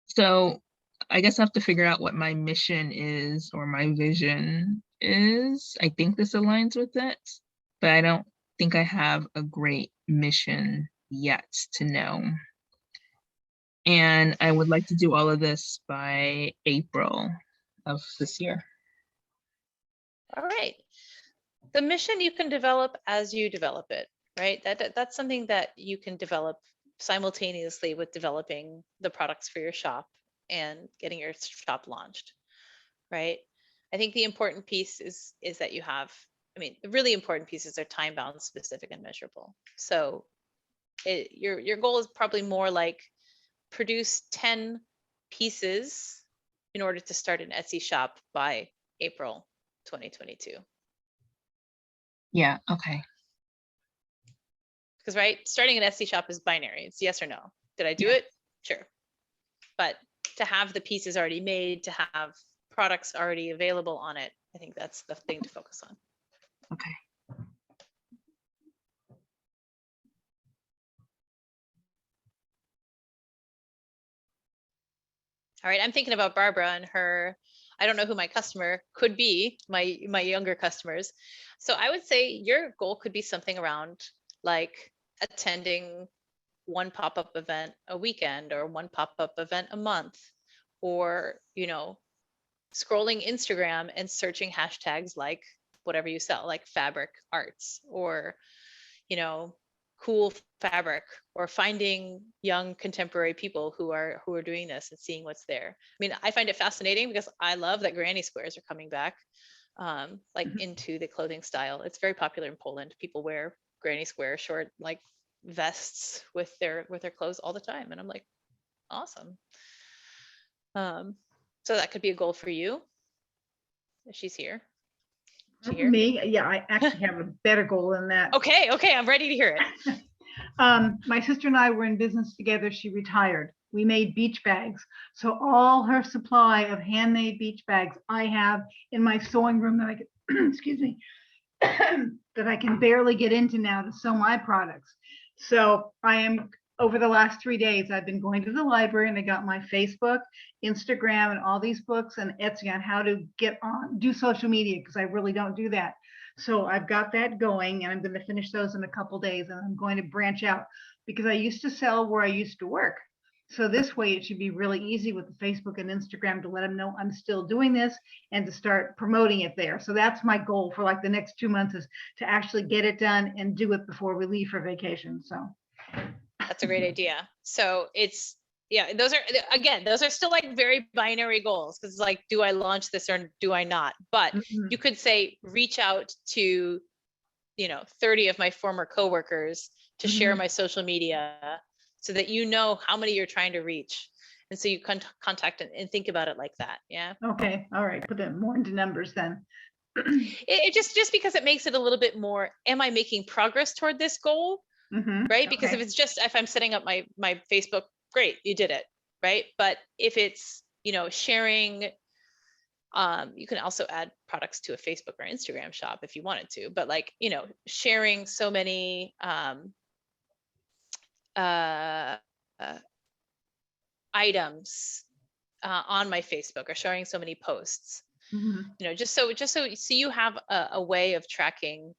so I guess I have to figure out what my mission is or my vision is. I think this aligns with it, but I don't think I have a great mission yet to know. And I would like to do all of this by April of this year. All right. The mission you can develop as you develop it, right? That's something that you can develop simultaneously with developing the products for your shop and getting your shop launched, right? I think the important piece is that you have, the really important pieces are time bound, specific, and measurable. So your goal is probably more like produce 10 pieces in order to start an Etsy shop by April 2022. Yeah, okay. Because starting an Etsy shop is binary. It's yes or no. Did I do Yeah. it? Sure. But to have the pieces already made, to have products already available on it, I think that's the thing to focus on. Okay. All right, I'm thinking about Barbara and her, I don't know who my customer could be, my younger customers. So I would say your goal could be something around like attending one pop-up event a weekend or one pop-up event a month, or, scrolling Instagram and searching hashtags like whatever you sell, like fabric arts, or, cool fabric, or finding young contemporary people who are doing this and seeing what's there. I mean, I find it fascinating because I love that granny squares are coming back, like into the clothing style. It's very popular in Poland. People wear granny square short like vests with their clothes all the time, and I'm like, awesome. So that could be a goal for you. She's here. She here? Me, yeah, I actually have a better goal than that. Okay, I'm ready to hear it. My sister and I were in business together. She retired. We made beach bags. So all her supply of handmade beach bags I have in my sewing room that I can, excuse me, that I can barely get into now to sell my products. So I am, over the last 3 days, I've been going to the library and I got my Facebook, Instagram, and all these books and Etsy on how to get on, do social media, because I really don't do that. So I've got that going and I'm going to finish those in a couple days, and I'm going to branch out because I used to sell where I used to work. So this way it should be really easy with the Facebook and Instagram to let them know I'm still doing this and to start promoting it there. So that's my goal for like the next 2 months, is to actually get it done and do it before we leave for vacation. So That's a great idea. So it's, yeah, those are still like very binary goals, because like, do I launch this or do I not? But you could say, reach out to, 30 of my former coworkers to share my social media, so that you know how many you're trying to reach. And so you can contact and think about it like that. Yeah. Okay. All right. Put it more into numbers then. It just because it makes it a little bit more, am I making progress toward this goal? Right? Because Okay. if I'm setting up my Facebook, great, you did it. Right. But if it's, sharing, you can also add products to a Facebook or Instagram shop if you wanted to, but like, sharing so many, items, on my Facebook, or sharing so many posts, just so you have a way of tracking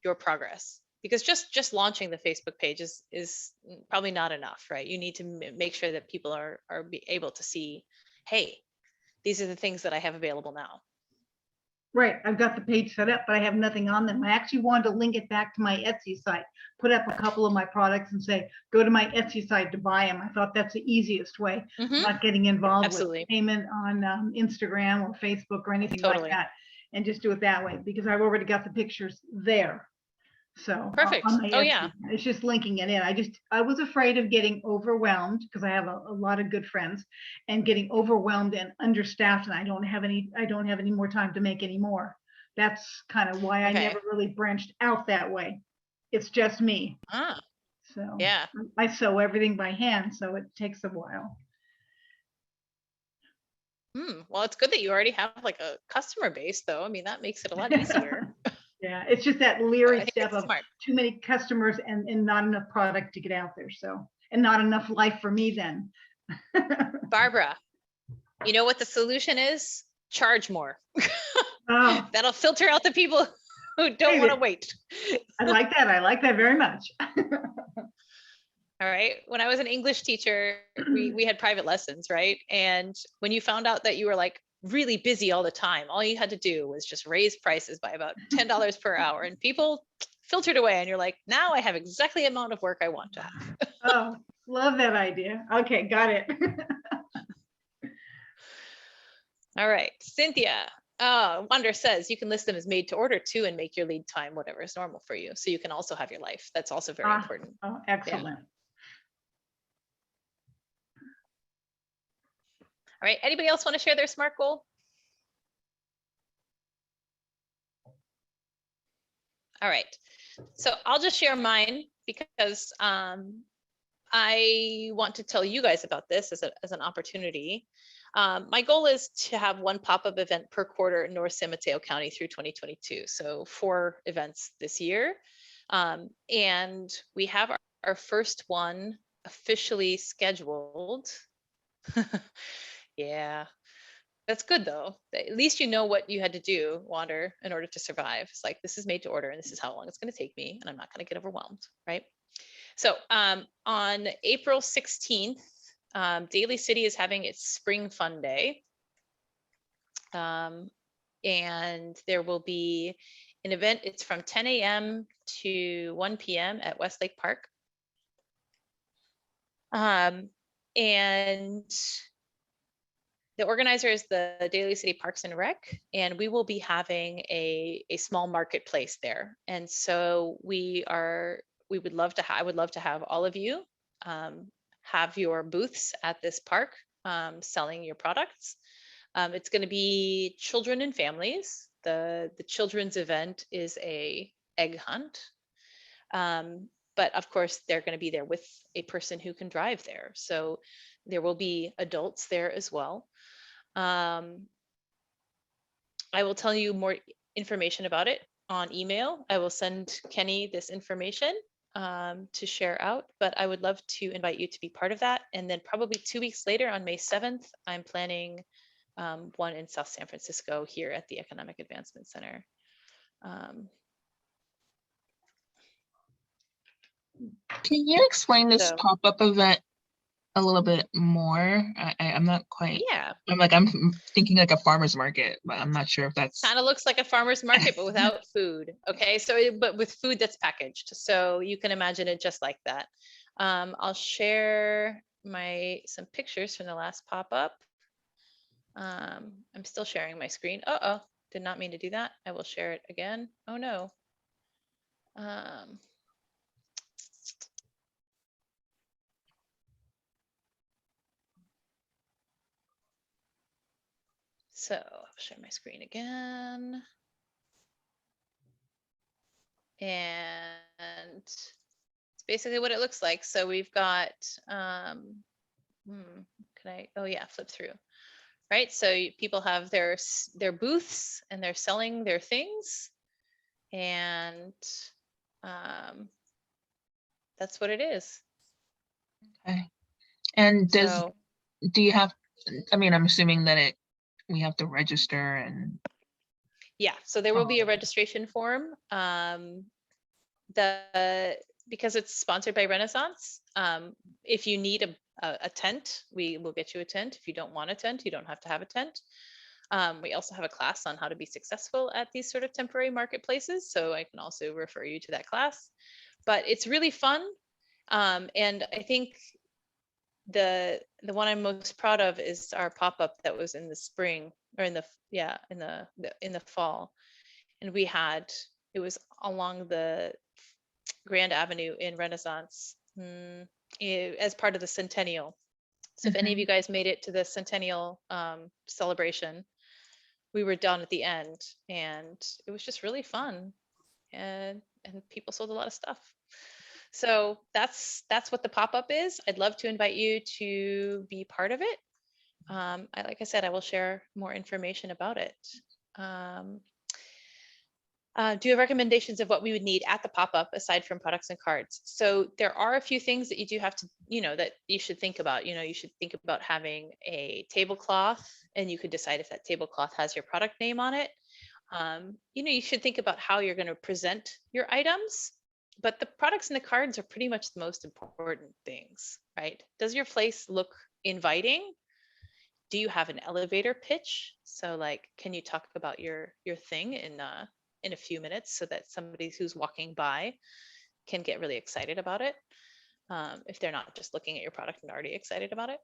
your progress. Because just launching the Facebook page is probably not enough, right? You need to make sure that people are able to see, hey, these are the things that I have available now. Right. I've got the page set up, but I have nothing on them. I actually wanted to link it back to my Etsy site, put up a couple of my products and say, go to my Etsy site to buy them. I thought that's the easiest way, not getting involved Absolutely. with payment on Instagram or Facebook or anything Totally. like that, and just do it that way, because I've already got the pictures there. So Perfect. on my Oh Etsy, yeah. it's just linking it in. I was afraid of getting overwhelmed, because I have a lot of good friends, and getting overwhelmed and understaffed, and I don't have any more time to make any more. That's kind of why I Okay. never really branched out that way. It's just me. So Yeah. I sew everything by hand, so it takes a while. Well, it's good that you already have like a customer base, though. I mean, that makes it a lot easier. Yeah, it's just that I leery think step it's of smart. too many customers and not enough product to get out there. So, and not enough life for me then. Barbara, you know what the solution is? Charge more. Oh, That'll filter out the people who don't want to wait. I like that. I like that very much. All right. When I was an English teacher, we had private lessons, right? And when you found out that you were like really busy all the time, all you had to do was just raise prices by about $10 per hour, and people filtered away, and you're like, now I have exactly the amount of work I want to have. Oh, love that idea. Okay, got it. All right. Cynthia, Wonder says you can list them as made to order too, and make your lead time whatever is normal for you. So you can also have your life. That's also very important. Oh, excellent. All right. Anybody else want to share their SMART goal? All right. So I'll just share mine, because I want to tell you guys about this as an opportunity. My goal is to have one pop-up event per quarter in North San Mateo County through 2022. So 4 events this year. And we have our first one officially scheduled. Yeah, that's good though. At least you know what you had to do, Wander, in order to survive. It's like, this is made to order and this is how long it's going to take me, and I'm not going to get overwhelmed, right? So on April 16th, Daly City is having its Spring Fun Day. And there will be an event. It's from 10 a.m. to 1 p.m. at Westlake Park. And the organizer is the Daly City Parks and Rec, and we will be having a small marketplace there. And so I would love to have all of you have your booths at this park selling your products. It's going to be children and families. The children's event is a egg hunt. But of course, they're going to be there with a person who can drive there. So there will be adults there as well. I will tell you more information about it on email. I will send Kenny this information to share out, but I would love to invite you to be part of that. And then probably 2 weeks later on May 7th, I'm planning one in South San Francisco here at the Economic Advancement Center. Can you explain this So- pop-up event a little bit more? I'm not quite, Yeah, I'm thinking like a farmer's market, but I'm not sure if that's. kind of looks like a farmer's market, but without food. Okay, so but with food that's packaged. So you can imagine it just like that. I'll share some pictures from the last pop-up. I'm still sharing my screen. Uh-oh, did not mean to do that. I will share it again. Oh no. So I'll share my screen again. And it's basically what it looks like. So we've got, oh yeah, flip through. Right, so people have their booths and they're selling their things, and that's what it is. Okay. And So do you have, I'm assuming that we have to register and. yeah, so there will be a registration form. Because it's sponsored by Renaissance, if you need a tent, we will get you a tent. If you don't want a tent, you don't have to have a tent. We also have a class on how to be successful at these sort of temporary marketplaces, so I can also refer you to that class. But it's really fun, and I think the one I'm most proud of is our pop-up that was in the spring, or in the fall, and it was along the Grand Avenue in Renaissance as part of the Centennial. So if any of you guys made it to the Centennial celebration, we were down at the end, and it was just really fun, and people sold a lot of stuff. So that's what the pop-up is. I'd love to invite you to be part of it. Like I said, I will share more information about it. Do you have recommendations of what we would need at the pop-up aside from products and cards? So there are a few things that you do have to, that you should think about. You should think about having a tablecloth, and you could decide if that tablecloth has your product name on it. You should think about how you're going to present your items, but the products and the cards are pretty much the most important things, right? Does your place look inviting? Do you have an elevator pitch? So like, can you talk about your thing in a few minutes so that somebody who's walking by can get really excited about it, if they're not just looking at your product and already excited about it.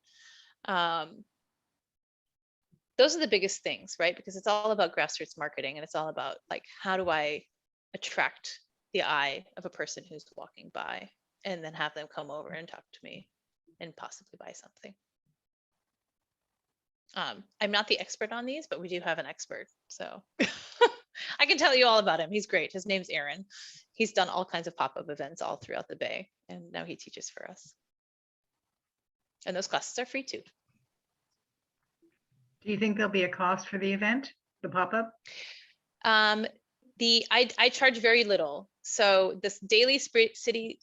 Those are the biggest things, right? Because it's all about grassroots marketing, and it's all about like, how do I attract the eye of a person who's walking by, and then have them come over and talk to me and possibly buy something. I'm not the expert on these, but we do have an expert, so I can tell you all about him. He's great. His name's Aaron. He's done all kinds of pop-up events all throughout the Bay, and now he teaches for us. And those classes are free too. Do you think there'll be a cost for the event, the pop-up? I charge very little. So this Daly City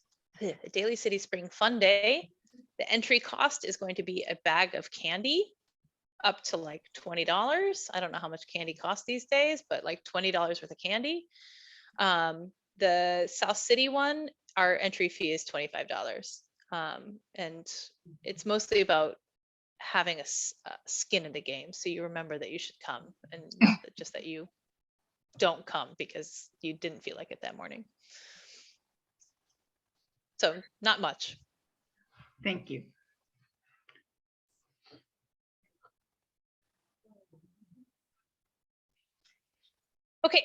Spring Fun Day, the entry cost is going to be a bag of candy, up to like $20. I don't know how much candy costs these days, but like $20 worth of candy. The South City one, our entry fee is $25. And it's mostly about having a skin in the game. So you remember that you should come, and not just that you don't come because you didn't feel like it that morning. So not much. Thank you. Okay,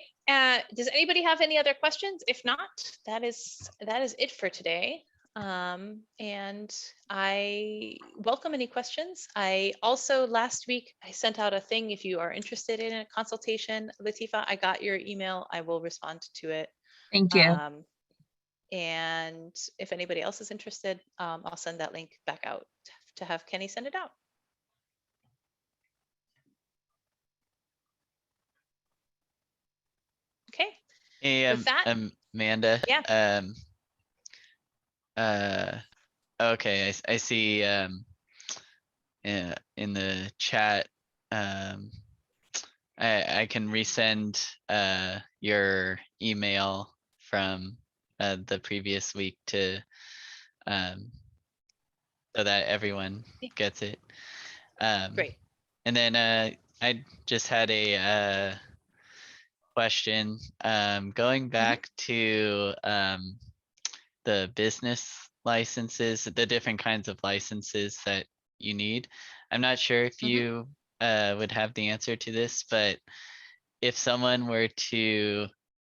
does anybody have any other questions? If not, that is it for today. And I welcome any questions. I also, last week, I sent out a thing. If you are interested in a consultation, Latifa, I got your email. I will respond to it. Thank you. And if anybody else is interested, I'll send that link back out to have Kenny send it out. Okay. Hey, With that, Amanda. yeah. Okay, I see, in the chat, I can resend, your email from, the previous week to, so that everyone Yeah. gets it. Great. And then, I just had a, question, going back to, the business licenses, the different kinds of licenses that you need. I'm not sure if you would have the answer to this, but if someone were to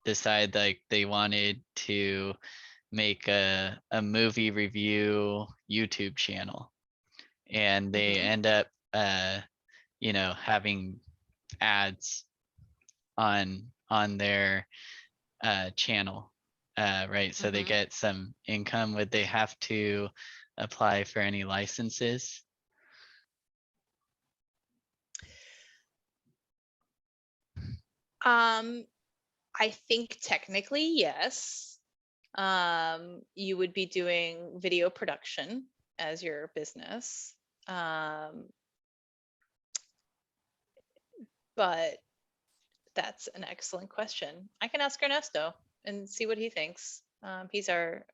decide like they wanted to make a movie review YouTube channel and they end up having ads on their channel, right? So they get some income. Would they have to apply for any licenses? I think technically, yes. You would be doing video production as your business. But that's an excellent question. I can ask Ernesto and see what he thinks. He's our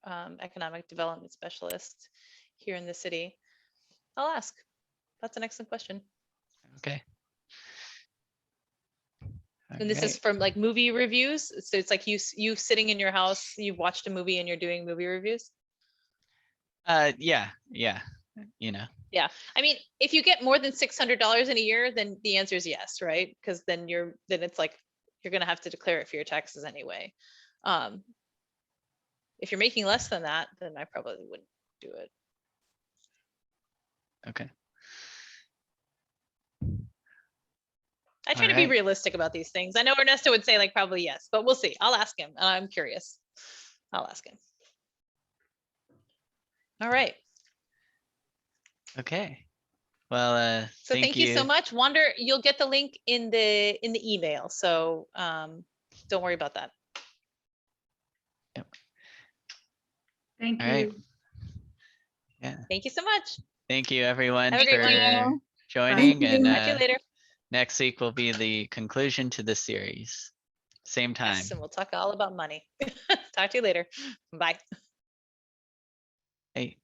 economic development specialist here in the city. I'll ask. That's an excellent question. Okay. And this is from like movie reviews. So it's like you sitting in your house, you've watched a movie and you're doing movie reviews. Yeah. Yeah. I mean, if you get more than $600 in a year, then the answer is yes, right? Because then it's like you're gonna have to declare it for your taxes anyway. If you're making less than that, then I probably wouldn't do it. Okay. I try to be realistic about these things. I know Ernesto would say like probably yes, but we'll see. I'll ask him. I'm curious. I'll ask him. All right. Okay. Well, So thank you so much. Wander, you'll get the link in the email. So don't worry about that. Yep. Thank All you. right. Yeah. Thank you so much. Thank you everyone Have a great for one. joining, and Talk to you later. next week will be the conclusion to the series. Same time. Yes, and we'll talk all about money. Talk to you later. Bye. Hey.